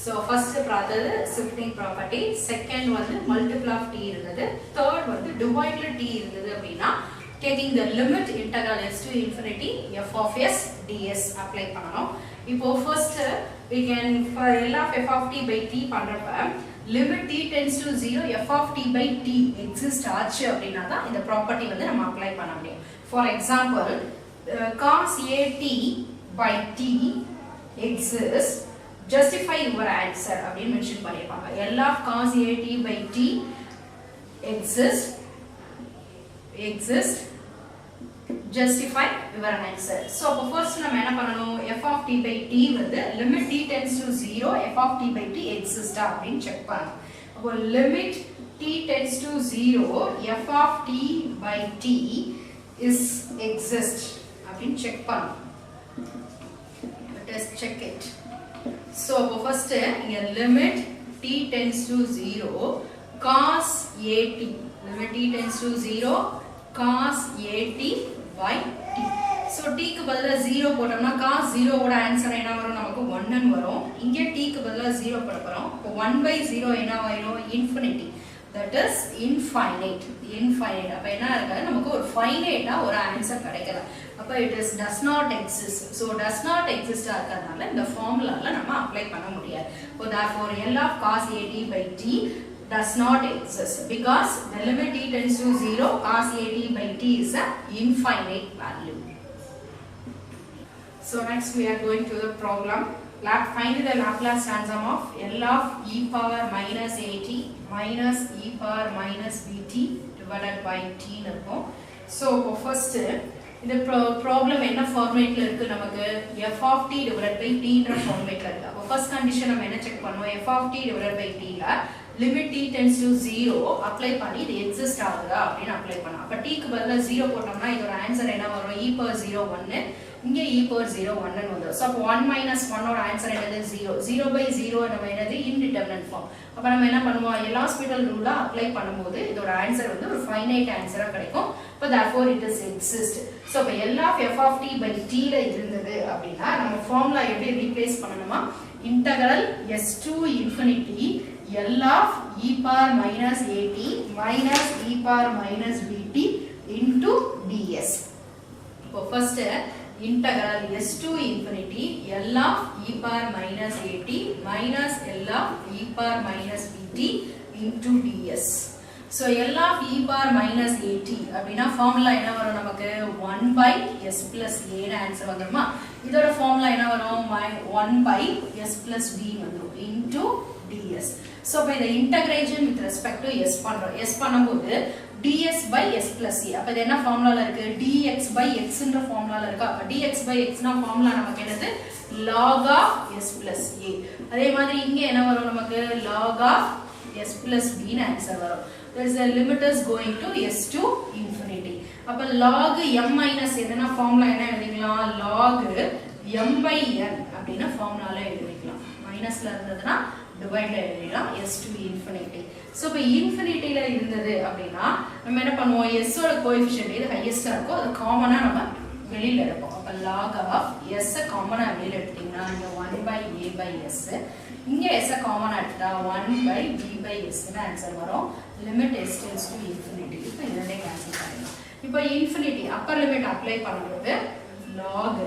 So first brother shifting property, second வந்து multiple of t இருந்தது, third வந்து divided t இருந்தது அப்படினா taking the limit integral s to infinity f of s ds apply பண்ணனும். இப்போ first we can for L of f of t by t பண்றப்ப limit t tends to 0 f of t by t exist ஆச்சு அப்படினா தான் இந்த property வந்து நம்ம apply பண்ண முடியும். For example cos at by t exists, justify your answer அப்படின்னு மென்ஷன் பண்ணிருப்பாங்க. L of cos at by t exists, justify your answer. So first நம்ம என்ன பண்ணனும், f of t by t வந்து limit t tends to 0 f of t by t exists அப்படினு check பண்ணனும். அப்போ limit t tends to 0 f of t by t is exist அப்படினு check பண்ணனும். Let us check it. So first இங்க limit t tends to 0 cos at, limit t tends to 0 cos at by t. So t க்கு பதிலா 0 போட்டோம்னா cos 0 ஓட answer என்ன வரும், நமக்கு 1 ன்னு வரும். இங்க t க்கு பதிலா 0 போட போறோம். அப்ப 1 by 0 என்ன ஆயிடும், infinity, that is infinite. அப்ப என்ன இருக்கு, நமக்கு ஒரு ஃபைனைட்டா ஒரு ஆன்சர் கிடைக்கல. அப்ப it is does not exist. So does not exist ஆகிறதுனால இந்த ஃபார்முலால நம்ம அப்ளை பண்ண முடியாது. So therefore L of cos at by t does not exist because the limit t tends to 0 cos at by t is an infinite value. So next we are going to the problem. Find the Laplace transform of L of e power minus at minus e power minus bt divided by t ன்னு இருக்கும். So first இந்த problem என்ன ஃபார்மேட்ல இருக்கு, நமக்கு f of t divided by t ன்ற ஃபார்மேட்ல இருக்கு. அப்ப first condition நம்ம என்ன செக் பண்ணுவோம், f of t divided by t ல limit t tends to 0 apply பண்ணி இது எக்ஸிஸ்ட் ஆகுதா அப்படினு அப்ளை பண்ணோம். அப்ப t க்கு பதிலா 0 போட்டோம்னா இதோட ஆன்சர் என்ன வரும், e power 0 1, இங்க e power 0 1 ன்னு வரும். சோ அப்ப 1 minus 1 ஓட ஆன்சர் என்னது 0. 0 by 0 நம்ம என்னது இன்டிடெர்மினன்ட் ஃபார்ம். அப்ப நம்ம என்ன பண்ணுவோம், எல்ஹாஸ்பிடல் ரூல அப்ளை பண்ணும்போது இதோட ஆன்சர் வந்து ஒரு ஃபைனைட் ஆன்சரா கிடைக்கும். அப்ப therefore it is exist. So அப்ப L of f of t by t ல இருந்தது அப்படினா நம்ம ஃபார்முலா எப்படி ரீப்ளேஸ் பண்ணனுமா, integral s to infinity L of e power minus at minus e power minus bt into ds. So first integral s to infinity L of e power minus at minus L of e power minus bt into ds. So L of e power minus at அப்படினா formula என்ன வரும், நமக்கு 1 by s plus a ன்னு answer வந்துருமா. இதோட formula என்ன வரும் 1 by s plus b வந்துரும் into ds. So அப்ப இந்த integration with respect to s பண்றோம். s பண்ணும்போது ds by s plus a. அப்ப இது என்ன ஃபார்முலால இருக்கு? dx by x ன்ற ஃபார்முலால இருக்கு. அப்ப dx by x னா ஃபார்முலா நமக்கு என்னது? log of s plus a. அதே மாதிரி இங்க என்ன வரும் நமக்கு? log of s plus b ன்னு ஆன்சர் வரும். There is a limit is going to s to infinity. அப்ப log m minus என்னன்னா ஃபார்முலா என்ன எழுதிக்கலாம்? log m by n அப்படினா ஃபார்முலால எழுதிக்கலாம். மைனஸ்ல இருந்ததுனா டிவைட்ல எழுதிக்கலாம் s to infinity. சோ இப்ப இன்ஃபினிட்டில இருந்தது அப்படினா நம்ம என்ன பண்ணுவோம்? s ஓட கோஎஃபிஷியன்ட் எது ஹையஸ்டா இருக்கோ அது காமனா நம்ம வெளியில எடுப்போம். அப்ப log of s காமனா வெளியில எடுத்தீங்கன்னா இங்க 1 by a by s, இங்க s காமனா எடுத்தா 1 by b by s ன்னு ஆன்சர் வரும். Limit s tends to infinity. இப்போ இதனை கேன்சல் பண்ணிடலாம். இப்போ இன்ஃபினிட்டி அப்பர் லிமிட் அப்ளை பண்ணும்போது log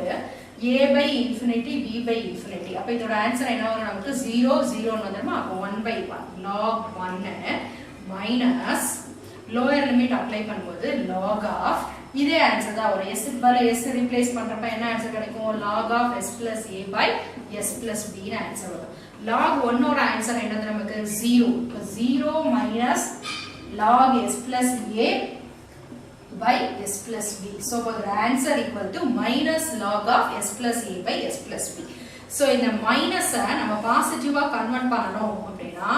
a by infinity b by infinity. அப்ப இதோட ஆன்சர் என்ன வரும்? நமக்கு 0 0 ன்னு வந்துருமா? அப்ப 1 by 1 log 1 minus lower limit apply பண்ணும்போது log of இதே ஆன்சர் தான் வரும். s பதிலா s ரீப்ளேஸ் பண்றப்ப என்ன ஆன்சர் கிடைக்கும்? log of s plus a by s plus b ன்னு ஆன்சர் வரும். log 1 ஓட ஆன்சர் என்னது நமக்கு? 0. இப்போ 0 minus log s plus a by s plus b. So the answer equal to minus log of s plus a by s plus b. So இந்த minus நம்ம பாசிட்டிவா convert பண்ணனும் அப்படினா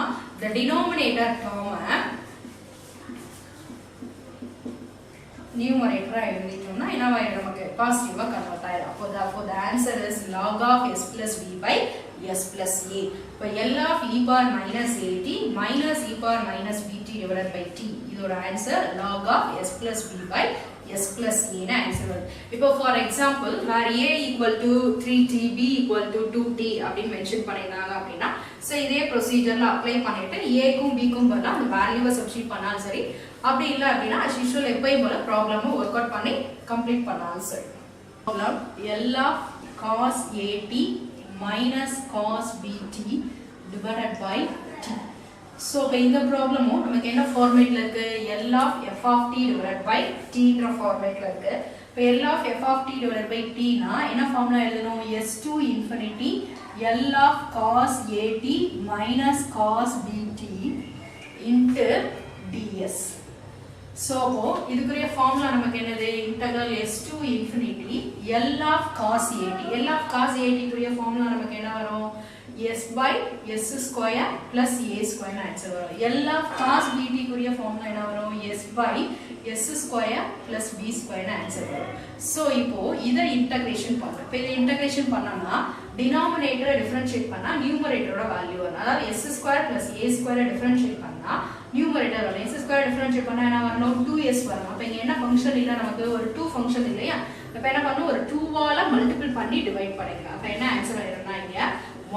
the denominator term numerator எழுதிட்டோம்னா என்னவாயிடும்? நமக்கு பாசிட்டிவா convert ஆயிடும். அப்போ the answer is log of s plus b by s plus a. இப்போ L of e power minus at minus e power minus bt divided by t. இதோட answer log of s plus b by s plus a ன்னு answer வருது. இப்போ for example where a equal to 3t b equal to 2t அப்படி mention பண்ணிருந்தாங்க அப்படினா so இதே ப்ரொசீஜர்ல apply பண்ணிட்டு a க்கும் b க்கும் பதிலா அந்த வேல்யூவை சப்ஸ்டிட்யூட் பண்ணாலும் சரி, அப்படி இல்ல அப்படினா as usual எப்பவும் போல ப்ராப்ளமை வொர்க் அவுட் பண்ணி கம்ப்ளீட் பண்ணாலும் சரி. Problem L of cos at minus cos bt divided by t. So இந்த ப்ராப்ளமும் நமக்கு என்ன ஃபார்மேட்ல இருக்கு? L of f of t divided by t ன்ற ஃபார்மேட்ல இருக்கு. இப்போ L of f of t divided by t னா என்ன ஃபார்முலா எழுதணும்? s to infinity L of cos at minus cos bt into ds. So இதுக்குரிய ஃபார்முலா நமக்கு என்னது? integral s to infinity L of cos at. L of cos at குரிய formula நமக்கு என்ன வரும்? s by s square plus a square answer வரும். L of cos bt குரிய formula என்ன வரும்? s by s square plus b square answer வரும். So இப்போ இத இன்டகிரேஷன் பண்றோம். இப்போ இத இன்டகிரேஷன் பண்ணனா டினாமினேட்டரை டிஃபரன்ஷியேட் பண்ணா நியூமரேட்டரோட வேல்யூ வரும். அதாவது s square plus a square differentiate பண்ணா நியூமரேட்டர் வரும். s square டிஃபரன்ஷியேட் பண்ணா என்ன வரணும்? 2s வரும். அப்ப இங்க என்ன ஃபங்க்ஷன் இல்ல, நமக்கு ஒரு 2 ஃபங்க்ஷன் இல்லையா? அப்ப என்ன பண்ணனும்? ஒரு 2 ஆல மல்டிபிள் பண்ணி டிவைட் பண்ணிக்கலாம். அப்ப என்ன ஆன்சர் வரும்னா இங்க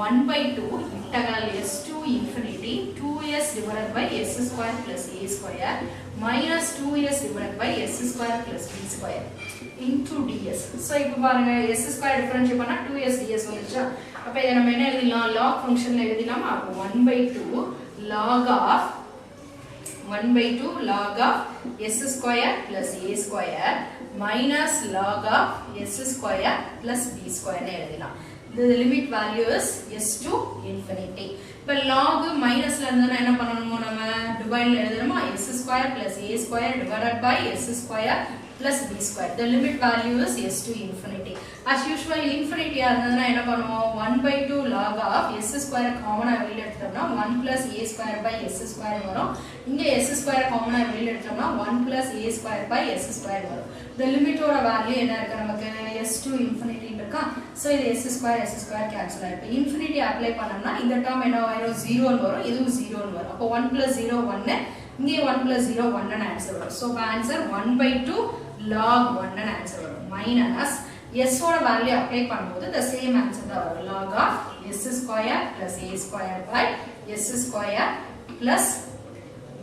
1 by 2 integral s to infinity 2s divided by s square plus a square minus 2s divided by s square plus b square into ds. So இப்போ பாருங்க s square டிஃபரன்ஷியேட் பண்ணா 2s ds வந்துச்சா? அப்ப இத நம்ம என்ன எழுதலாம்? log ஃபங்க்ஷன்ல எழுதலாமா? அப்ப 1 by 2 log of s square plus a square minus log of s square plus b square ன்னு எழுதலாம். The limit value is s to infinity. இப்போ log மைனஸ்ல இருந்தனா என்ன பண்ணனும்? நம்ம டிவைட்ல எழுதணுமா? s square plus a square divided by s square plus b square. The limit value is s to infinity. As usual infinity இருந்தனா என்ன பண்ணுவோம்? 1 by 2 log of s square காமனா வெளியில எடுத்தோம்னா 1 plus a square by s square வரும். இங்க s square காமனா வெளியில எடுத்தோம்னா 1 plus a square by s square வரும். The limit ஓட வேல்யூ என்ன இருக்கு? நமக்கு s to infinity இருக்கா? சோ இது s square கேன்சல் ஆயிடும். இன்ஃபினிட்டி அப்ளை பண்ணோம்னா இந்த டேர்ம் என்ன ஆயிரும்? 0 ன்னு வரும். இதுவும் 0 ன்னு வரும். அப்ப 1 plus 0 1 இங்கே 1 plus 0 1 ன்னு ஆன்சர் வரும். சோ ஆன்சர் 1 by 2 log 1 ன்னு ஆன்சர் வரும். மைனஸ் s ஓட வேல்யூ அப்ளை பண்ணும்போது the same ஆன்சர் தான் வரும். log of s square plus a square by s square plus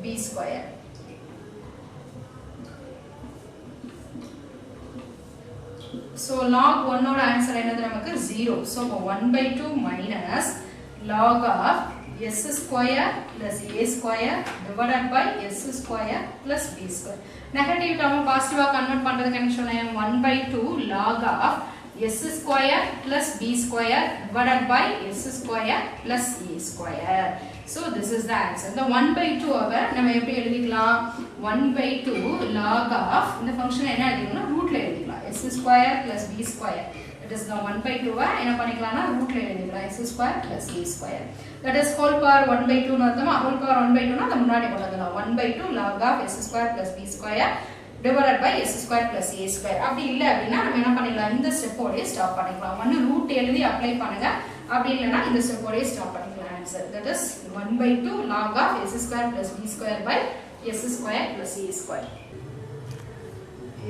b square. So log 1 ஓட ஆன்சர் என்னது? நமக்கு 0. So 1 by 2 minus log of s square plus a square divided by s square plus b square. Negative term பாசிட்டிவா convert பண்றதுக்கு என்ன சொன்னேன்? 1 by 2 log of s square plus b square divided by s square plus a square. So this is the answer. The 1 by 2 ஆக நம்ம எப்படி எழுதிக்கலாம்? 1 by 2 log of இந்த function என்ன எழுதிக்கணும்னா ரூட்ல எழுதிக்கலாம். s square plus b square. That is the 1 by 2 என்ன பண்ணிக்கலாம்னா ரூட்ல எழுதிக்கலாம். s square plus a square. That is whole power 1 by 2 னு அர்த்தமா whole power 1 by 2 னா அத முன்னாடி கொண்டு வரலாம். 1 by 2 log of s square plus b square divided by s square plus a square. அப்படி இல்ல அப்படினா நம்ம என்ன பண்ணிக்கலாம்? இந்த ஸ்டெப் ஓடே ஸ்டாப் பண்ணிக்கலாம். ஒன்னு ரூட் எழுதி அப்ளை பண்ணுங்க. அப்படி இல்லனா இந்த ஸ்டெப் ஓடே ஸ்டாப் பண்ணிக்கலாம். Answer that is 1 by 2 log of s square plus b square by s square plus a square.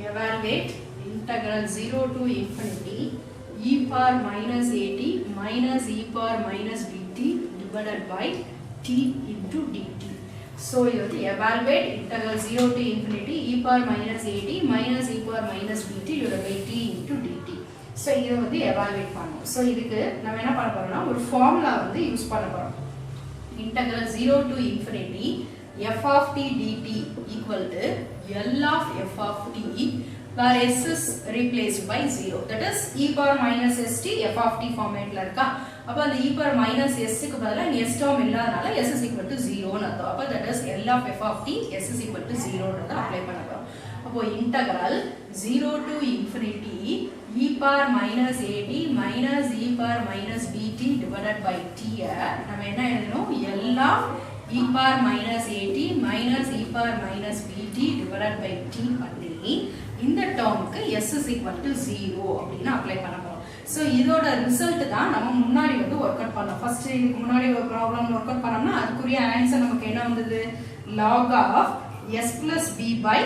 Evaluate integral 0 to infinity e power minus at minus e power minus bt divided by t into dt. So you have to evaluate integral 0 to infinity e power minus at minus e power minus bt divided by t into dt. So இத வந்து evaluate பண்ணனும். So இதுக்கு நாம என்ன பண்ண போறோம்னா ஒரு formula வந்து யூஸ் பண்ண போறோம். Integral 0 to infinity f of t dt equal to L of f of t where s is replaced by 0. That is e power minus st f of t ஃபார்மேட்ல இருக்கா. அப்ப அந்த e power minus s க்கு பதிலா s term இல்லாதனால s is equal to 0 ன்னு அர்த்தம். அப்ப that is L of f of t s is equal to 0 ன்றத apply பண்ண போறோம். அப்போ integral 0 to infinity e power minus at minus e power minus bt divided by t நம்ம என்ன எழுதணும்? L of e power minus at minus e power minus bt divided by t பண்ணி இந்த டேர்முக்கு s is equal to 0 அப்படினு apply பண்ண போறோம். So இதோட result தான் நம்ம முன்னாடி வந்து வொர்க் அவுட் பண்ணோம். ஃபர்ஸ்ட் இதுக்கு முன்னாடி ஒரு ப்ராப்ளம் வொர்க் அவுட் பண்ணோம்னா அதுக்குரிய ஆன்சர் நமக்கு என்ன வந்தது? log of s plus b by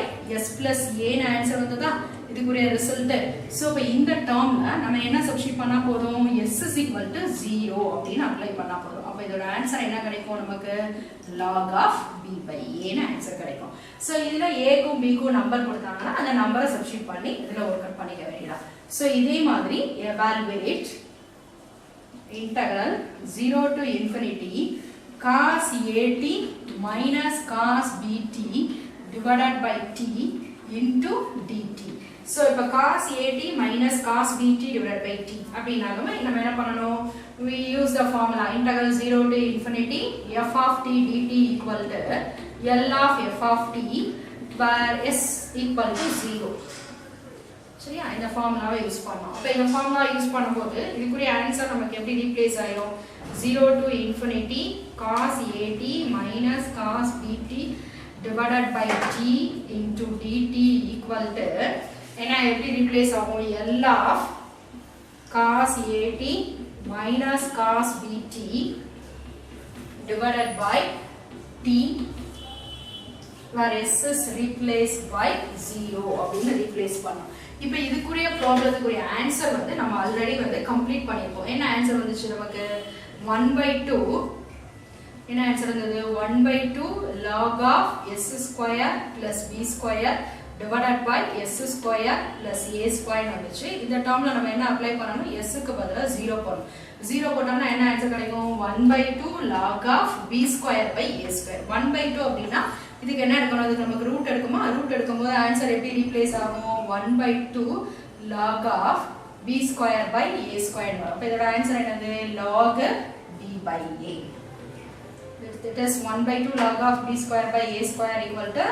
s plus a ன்னு ஆன்சர் வந்ததா? இதுக்குரிய ரிசல்ட். சோ இப்போ இந்த டேர்ம்ல நம்ம என்ன சப்ஸ்டிட்யூட் பண்ணா போறோம்? s is equal to 0 அப்படினு அப்ளை பண்ணா போறோம். அப்ப இதோட ஆன்சர் என்ன கிடைக்கும் நமக்கு? log of b by a ன்னு ஆன்சர் கிடைக்கும். சோ இதுல a க்கும் b க்கும் நம்பர் கொடுத்தாங்கன்னா அந்த நம்பரை சப்ஸ்டிட்யூட் பண்ணி இதுல வொர்க் அவுட் பண்ணிக்க வேண்டியதா. சோ இதே மாதிரி evaluate integral 0 to infinity cos at minus cos bt divided by t into dt. So இப்ப cos at minus cos bt divided by t அப்படினாலுமே நம்ம என்ன பண்ணணும்? We use the formula integral 0 to infinity f of t dt equal to L of f of t where s equal to 0. சரியா? இந்த ஃபார்முலாவை use பண்ணோம். அப்ப இந்த formula use பண்ணும்போது இதுக்குரிய ஆன்சர் நமக்கு எப்படி ரீப்ளேஸ் ஆயிடும்? 0 to infinity cos at minus cos bt divided by t into dt equal to என்ன எப்படி ரீப்ளேஸ் ஆகும்? L of cos at minus cos bt divided by t where s is replaced by 0 அப்படினு replace பண்ணோம். இப்போ இதுக்குரிய ப்ராப்ளத்துக்குரிய answer வந்து நம்ம already வந்து கம்ப்ளீட் பண்ணிருக்கோம். என்ன ஆன்சர் வந்துச்சு நமக்கு? 1/2 என்ன ஆன்சர் வந்தது? 1/2 log of s square plus b square divided by s square plus a square வந்துச்சு. இந்த டேர்ம்ல நம்ம என்ன அப்ளை பண்ணனும்? s க்கு பதிலா 0 போடணும். 0 போட்டோம்னா என்ன ஆன்சர் கிடைக்கும்? 1/2 log of b square by a square. 1/2 அப்படினா இதுக்கு என்ன எடுக்கணும்? அதுக்கு நமக்கு ரூட் எடுக்குமா? ரூட் எடுக்கும்போது ஆன்சர் எப்படி ரீப்ளேஸ் ஆகும்? 1/2 log of b square by a square வரும். அப்ப இதோட ஆன்சர் என்னது? log b by a. That is 1/2 log of b square by a square equal to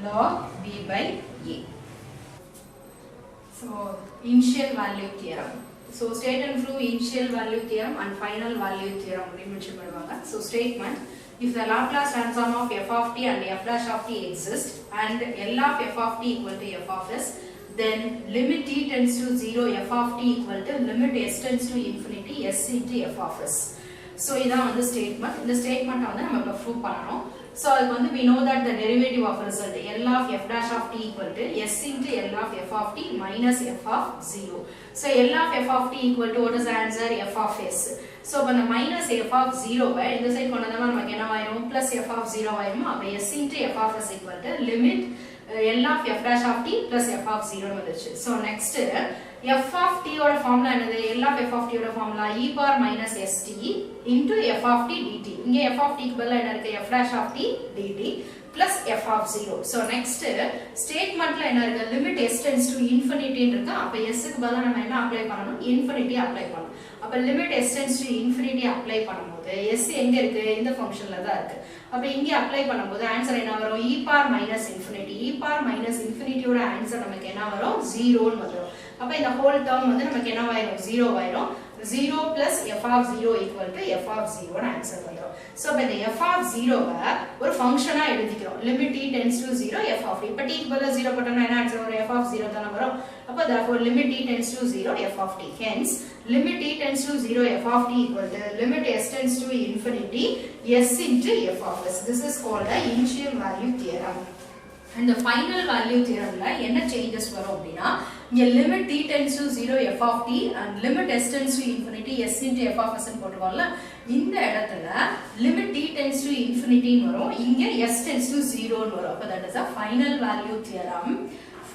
log b by a. So initial value theorem. So state and prove initial value theorem and final value theorem அப்படின்னு mention பண்ணுவாங்க. So statement: if the Laplace transform of f of t and f dash of t exist and L of f of t equal to f of s, then limit t tends to 0 f of t equal to limit s tends to infinity s into f of s. So இதான் வந்து statement. இந்த statement வந்து நம்ம இப்ப prove பண்ணனும். So அதுக்கு வந்து we know that the derivative of result L of f dash of t equal to s into L of f of t minus f of 0. So L of f of t equal to what is the answer? F of s. So when the minus f of 0 by இந்த side கொண்டு வந்தா நமக்கு என்ன ஆயிரும்? plus f of 0 ஆயிரும். அப்ப s into f of s equal to limit L of f dash of t plus f of 0 வந்துச்சு. So next f of t ஓட ஃபார்முலா என்னது? L of f of t ஓட formula e power minus st into f of t dt. இங்க f of t க்கு பதிலா என்ன இருக்கு? f dash of t dt plus f of 0. So next statementல என்ன இருக்கு limit s tends to infinity இருக்கு அப்ப s க்கு பதிலா நம்ம என்ன அப்ளை பண்ணனும் infinity அப்ளை பண்ணனும் அப்ப limit s tends to infinity apply பண்ணும்போது s எங்க இருக்கு இந்த ஃபங்க்ஷன்ல தான் இருக்கு அப்ப இங்க அப்ளை பண்ணும்போது ஆன்சர் என்ன வரும் e power minus infinity e power minus infinity ஓட ஆன்சர் நமக்கு என்ன வரும் 0 ன்னு வரும் அப்ப இந்த ஹோல் டேர்ம் வந்து நமக்கு என்ன ஆயிடும் 0 ஆயிடும் 0 plus f of 0 equal to f of 0 ன்னு ஆன்சர் வந்துரும் சோ அப்ப இந்த f of 0 வை ஒரு ஃபங்க்ஷனா எழுதிக்கிறோம் limit t tends to 0 f of t இப்ப t க்கு பதிலா 0 போட்டோம்னா என்ன ஆன்சர் வரும் f of 0 தான வரும் அப்ப therefore limit t tends to 0 f of t hence limit t tends to 0 f of t equal to limit s tends to infinity s into f of s this is called the initial value theorem and the final value theorem la enna changes varum appadina inga limit t tends to 0 f of t and limit s tends to infinity s into f of s ன்னு போட்டுறோம்ல இந்த இடத்துல limit t tends to infinity ன்னு வரும் இங்க s tends to 0 ன்னு வரும் அப்ப that is a final value theorem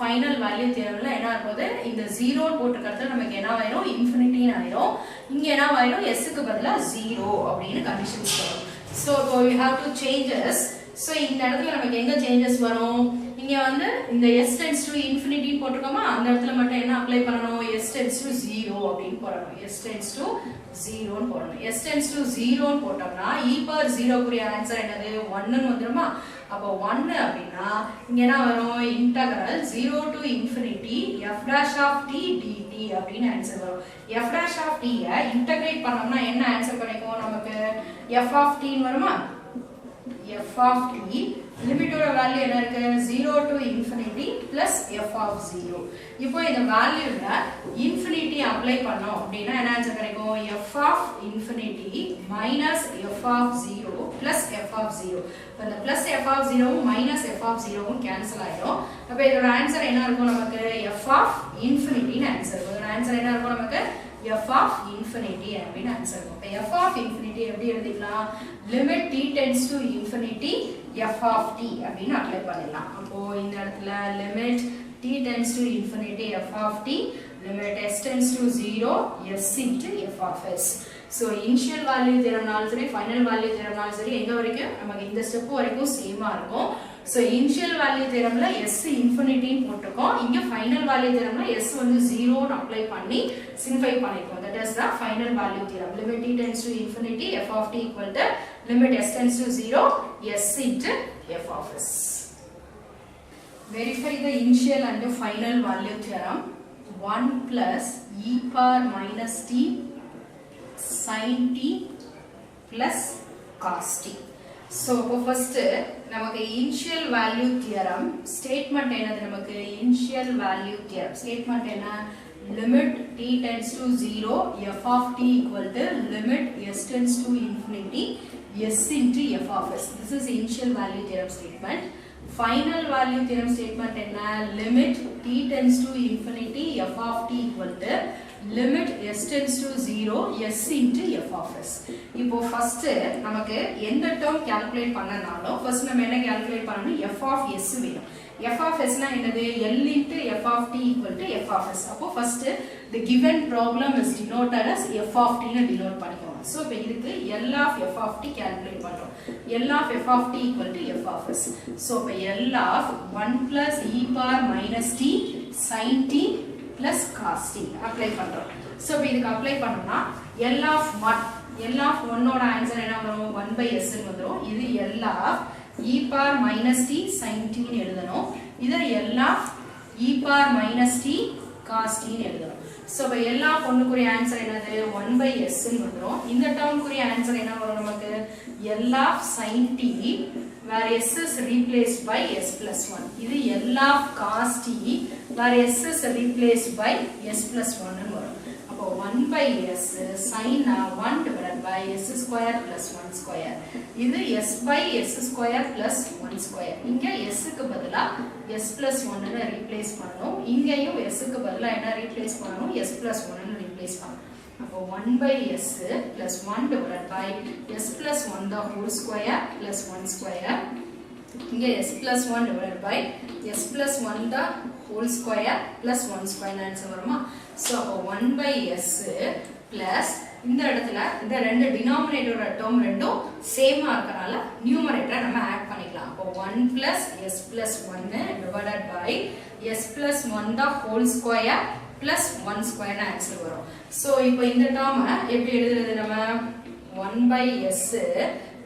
final value theorem ல என்ன ஆகுது இந்த 0 போட்டுக்கிறது நமக்கு என்ன ஆயிரும் infinity ன்னு ஆயிரும் இங்க என்ன ஆயிரும் s க்கு பதிலா 0 அப்படினு கண்டிஷன்ஸ் வரும் so we have to changes so இந்த இடத்துல நமக்கு எங்க சேஞ்சஸ் வரும் இங்க வந்து இந்த s tends to infinity போட்டுக்கோமா அந்த இடத்துல மட்டும் என்ன அப்ளை பண்ணனும் s tends to 0 அப்படினு போடணும் s tends to 0 ன்னு போடணும் s tends to 0 ன்னு போட்டோம்னா e power 0 குரிய ஆன்சர் என்னது 1 ன்னு வந்துருமா அப்ப 1 அப்படினா இங்க என்ன வரும் integral 0 to infinity f dash of t dt அப்படினு ஆன்சர் வரும் f dash of t I integrate பண்ணோம்னா என்ன ஆன்சர் கிடைக்கும் நமக்கு f of t ன்னு வருமா f of t limit ஓட வேல்யூ என்ன இருக்கு 0 to infinity plus f of 0 இப்போ இந்த வேல்யூல infinity அப்ளை பண்ணோம் அப்படினா என்ன ஆன்சர் கிடைக்கும் f of infinity minus f of 0 plus f of 0 இப்போ இந்த plus f of 0 minus f of 0 cancel ஆயிடும் அப்ப இதோட ஆன்சர் என்ன இருக்கும் நமக்கு f of infinity ன்னு ஆன்சர் இதோட ஆன்சர் என்ன இருக்கும் நமக்கு f of infinity அப்படினு ஆன்சர் இருக்கும் அப்ப f of infinity எப்படி எழுதிக்கலாம் limit t tends to infinity f of t அப்படினு அப்ளை பண்ணிடலாம் அப்போ இந்த இடத்துல limit t tends to infinity f of t limit s tends to 0 s into f of s so initial value theoremனாலும் சரி final value theoremனாலும் சரி எங்க வரைக்கும் நமக்கு இந்த ஸ்டெப் வரைக்கும் சேமா இருக்கும் so initial value theoremல s infinity ன்னு போட்டுறோம் இங்க final value theoremல s வந்து 0 ன்னு அப்ளை பண்ணி simplify பண்ணிருக்கோம் that is the final value theorem limit t tends to infinity f of t equal to limit s tends to 0 s into f of s verify the initial and the final value theorem 1 plus e power minus t sin t plus cos t so first நமக்கு initial value theorem statement என்னது நமக்கு initial value theorem statement என்ன limit t tends to 0 f of t equal to limit s tends to infinity s into f of s this is initial value theorem statement final value theorem statement என்ன limit t tends to infinity f of t equal to limit s tends to 0 s into f of s இப்போ first நமக்கு எந்த term calculate பண்ணனாலும் first நம்ம என்ன calculate பண்ணனும் f of s வேணும் f of s னா என்னது l into f of t equal to f of s அப்போ first the given problem is denoted as f of t னு denote பண்ணிக்கோங்க so இப்போ இதுக்கு l of f of t calculate பண்றோம் l of f of t equal to f of s so இப்போ l of 1 plus e power minus t sin t plus cos t apply பண்றோம் so இப்போ இதுக்கு apply பண்ணோம்னா l of 1 ஓட answer என்ன வரும் 1/s ன்னு வந்துரும் இது l of e power minus t sin t ன்னு எழுதணும் இது l of e power minus t cos t ன்னு எழுதணும் சோ இப்போ l of 1 குரிய ஆன்சர் என்னது 1/s ன்னு வந்துரும் இந்த டேர்ம் குரிய ஆன்சர் என்ன வரும் நமக்கு l of sin t where s is replaced by s plus 1 இது l of cos t where s is replaced by s plus 1 ன்னு வரும் அப்போ 1/s sin 1 divided by s square plus 1 square இது s by s square plus 1 square இங்க s க்கு பதிலா s plus 1 ன்னு replace பண்ணனும் இங்கேயும் s க்கு பதிலா என்ன ரீப்ளேஸ் பண்ணனும் s plus 1 ன்னு ரீப்ளேஸ் பண்ணனும் அப்போ 1/s plus 1 divided by s plus 1 the whole square plus 1 square இங்க s plus 1 divided by s plus 1 the whole square plus 1 square answer வருமா சோ அப்போ 1/s plus இந்த இடத்துல இந்த ரெண்டு டினாமினேட்டரோட டேர்ம் ரெண்டும் சேமா இருக்கனால நியூமரேட்டரை நம்ம ஆட் பண்ணிக்கலாம். அப்போ 1 plus s plus 1 divided by s plus 1 the whole square plus 1 square answer வரும். ஸோ இப்போ இந்த டேர்மை எப்படி எழுதுறது நம்ம 1 by s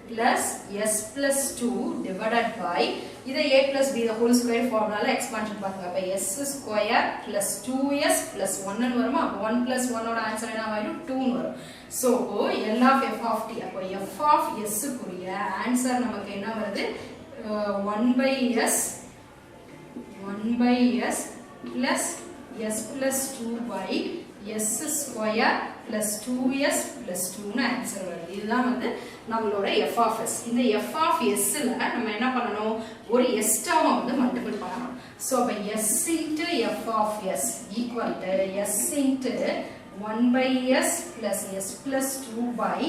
plus s plus 2 divided by இதை a plus b the whole square ஃபார்முலால எக்ஸ்பான்ஷன் பண்ணுங்க. அப்ப s square plus 2s plus 1 ன்னு வருமா? அப்ப 1 plus 1 ஓட ஆன்சர் என்ன ஆயிடும்? 2 ன்னு வரும். So L of f of t அப்ப f of s குரிய ஆன்சர் நமக்கு என்ன வருது? 1 by s plus s plus 2 by s square plus 2s plus 2 ன்னு ஆன்சர் வருது. இதுதான் வந்து நம்மளோட f of s. இந்த f of s ல நம்ம என்ன பண்ணணும்? ஒரு s டேர்மை வந்து மல்டிபிள் பண்ணணும். சோ அப்ப s into f of s equal to s into 1 by s plus s plus 2 by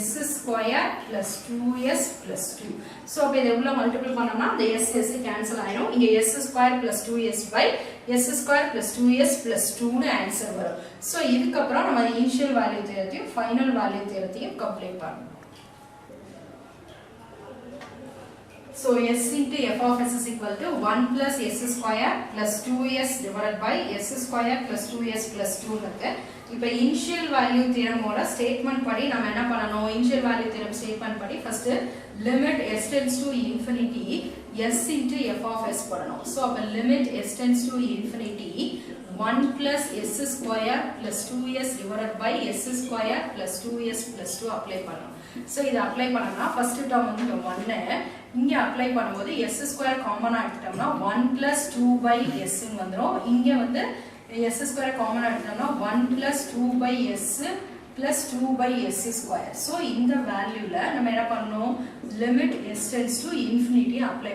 s square plus 2s plus 2. So அப்ப இதை உள்ள மல்டிபிள் பண்ணோம்னா அந்த s கேன்சல் ஆயிடும். இங்க s square plus 2s by s square plus 2s plus 2 ன்னு answer வரும். So இதுக்கு அப்புறம் நம்ம இனிஷியல் வேல்யூ தேர்த்தையும் ஃபைனல் வேல்யூ தேர்த்தையும் கம்ப்ளீட் பண்ணணும். So s into f of s is equal to 1 plus s square plus 2s divided by s square plus 2s plus 2 இருக்கு. இப்போ இனிஷியல் வேல்யூ தியரமோட ஸ்டேட்மென்ட் படி நம்ம என்ன பண்ணணும்? இனிஷியல் வேல்யூ தியரம் ஸ்டேட்மென்ட் படி first limit s tends to infinity s into f of s போடணும். So அப்ப limit s tends to infinity 1 plus s square plus 2s divided by s square plus 2s plus 2 apply பண்ணணும். So இத apply பண்ணா first term வந்து 1 இங்க apply பண்ணும்போது s square காமனா எடுத்துட்டோம்னா 1 plus 2 by s ன்னு வந்துரும். இங்க வந்து s ஸ்கொயர் காமனா எடுத்துட்டோம்னா 1 plus 2 by s plus 2 by s square. So இந்த வேல்யூல நம்ம என்ன பண்ணனும்? Limit s tends to infinity apply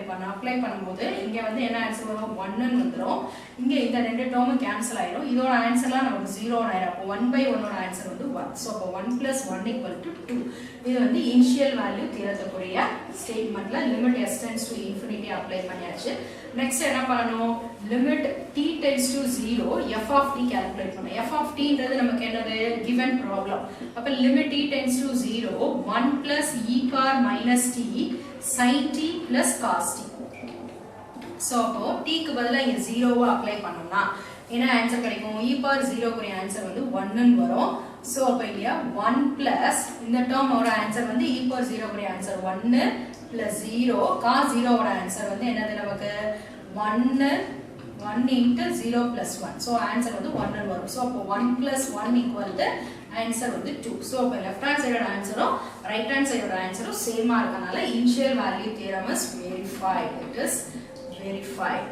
பண்ணும்போது இங்க வந்து என்ன ஆன்சர் வரும்? 1 ன்னு வந்துரும். இங்க இந்த ரெண்டு டேர்ம் கேன்சல் ஆயிடும். இதோட ஆன்சர்லாம் நமக்கு 0 ஆயிடும். அப்ப 1 by 1 ஓட ஆன்சர் வந்து 1. சோ அப்ப 1 plus 1 equal to 2. இது வந்து இனிஷியல் வேல்யூ தியரத்துக்குரிய ஸ்டேட்மென்ட்ல limit s tends to infinity apply பண்ணியாச்சு. நெக்ஸ்ட் என்ன பண்ணனும்? Limit t tends to 0 f of t calculate பண்ணனும். f of t ன்றது நமக்கு என்னது? given problem. அப்ப limit t tends to 0 1 plus e power minus t sin t plus cos t. So அப்போ t க்கு பதிலா இங்க 0 அப்ளை பண்ணோம்னா என்ன ஆன்சர் கிடைக்கும்? e power 0 குரிய ஆன்சர் வந்து 1 ன்னு வரும். சோ அப்ப இங்க 1 plus இந்த டேர்ம் ஓட ஆன்சர் வந்து e power 0 குரிய answer 1 plus 0 cos 0 ஓட ஆன்சர் வந்து என்னது நமக்கு? 1 into 0 plus 1. So answer வந்து 1 ன்னு வரும். So அப்போ 1 plus 1 equal to answer வந்து 2. So அப்போ left hand side ஆன்சரும் right hand side ஆன்சரும் சேமா இருக்கனால initial value theorem is verified. It is verified.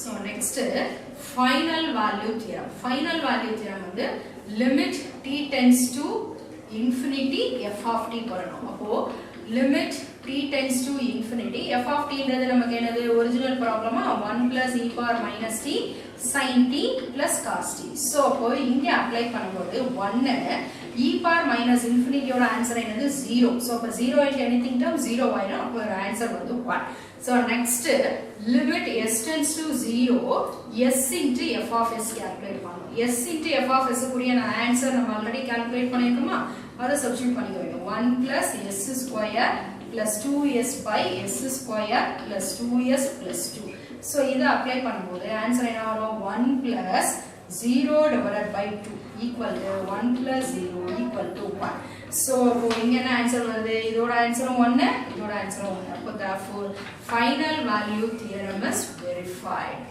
So next final value theorem. Final value theorem வந்து limit t tends to infinity f of t போடணும். அப்போ limit t tends to infinity f of t ன்றது நமக்கு என்னது? Original ப்ராப்ளமா 1 plus e power minus t sin t plus cos t. So அப்போ இங்க apply பண்ணும்போது 1 e power minus infinity ஓட ஆன்சர் என்னது? 0. சோ அப்ப 0 into anything term 0 ஆயிடும். அப்ப ஆன்சர் வந்து 1. So next limit s tends to 0 s into f of s calculate பண்ணனும். s into f of s குரிய ஆன்சர் நம்ம ஆல்ரெடி கால்குலேட் பண்ணிருக்கோமா? அத சப்ஸ்டிட்யூட் பண்ணிக்கோங்க. 1 plus s square plus 2s by s square plus 2s plus 2. So இத apply பண்ணும்போது answer என்ன வரும்? 1 plus 0 divided by 2 equal to 1 plus 0 equal to 1. So இங்க என்ன ஆன்சர் வருது? இதோட ஆன்சரும் 1, இதோட ஆன்சரும் 1. அப்போ therefore final value theorem is verified.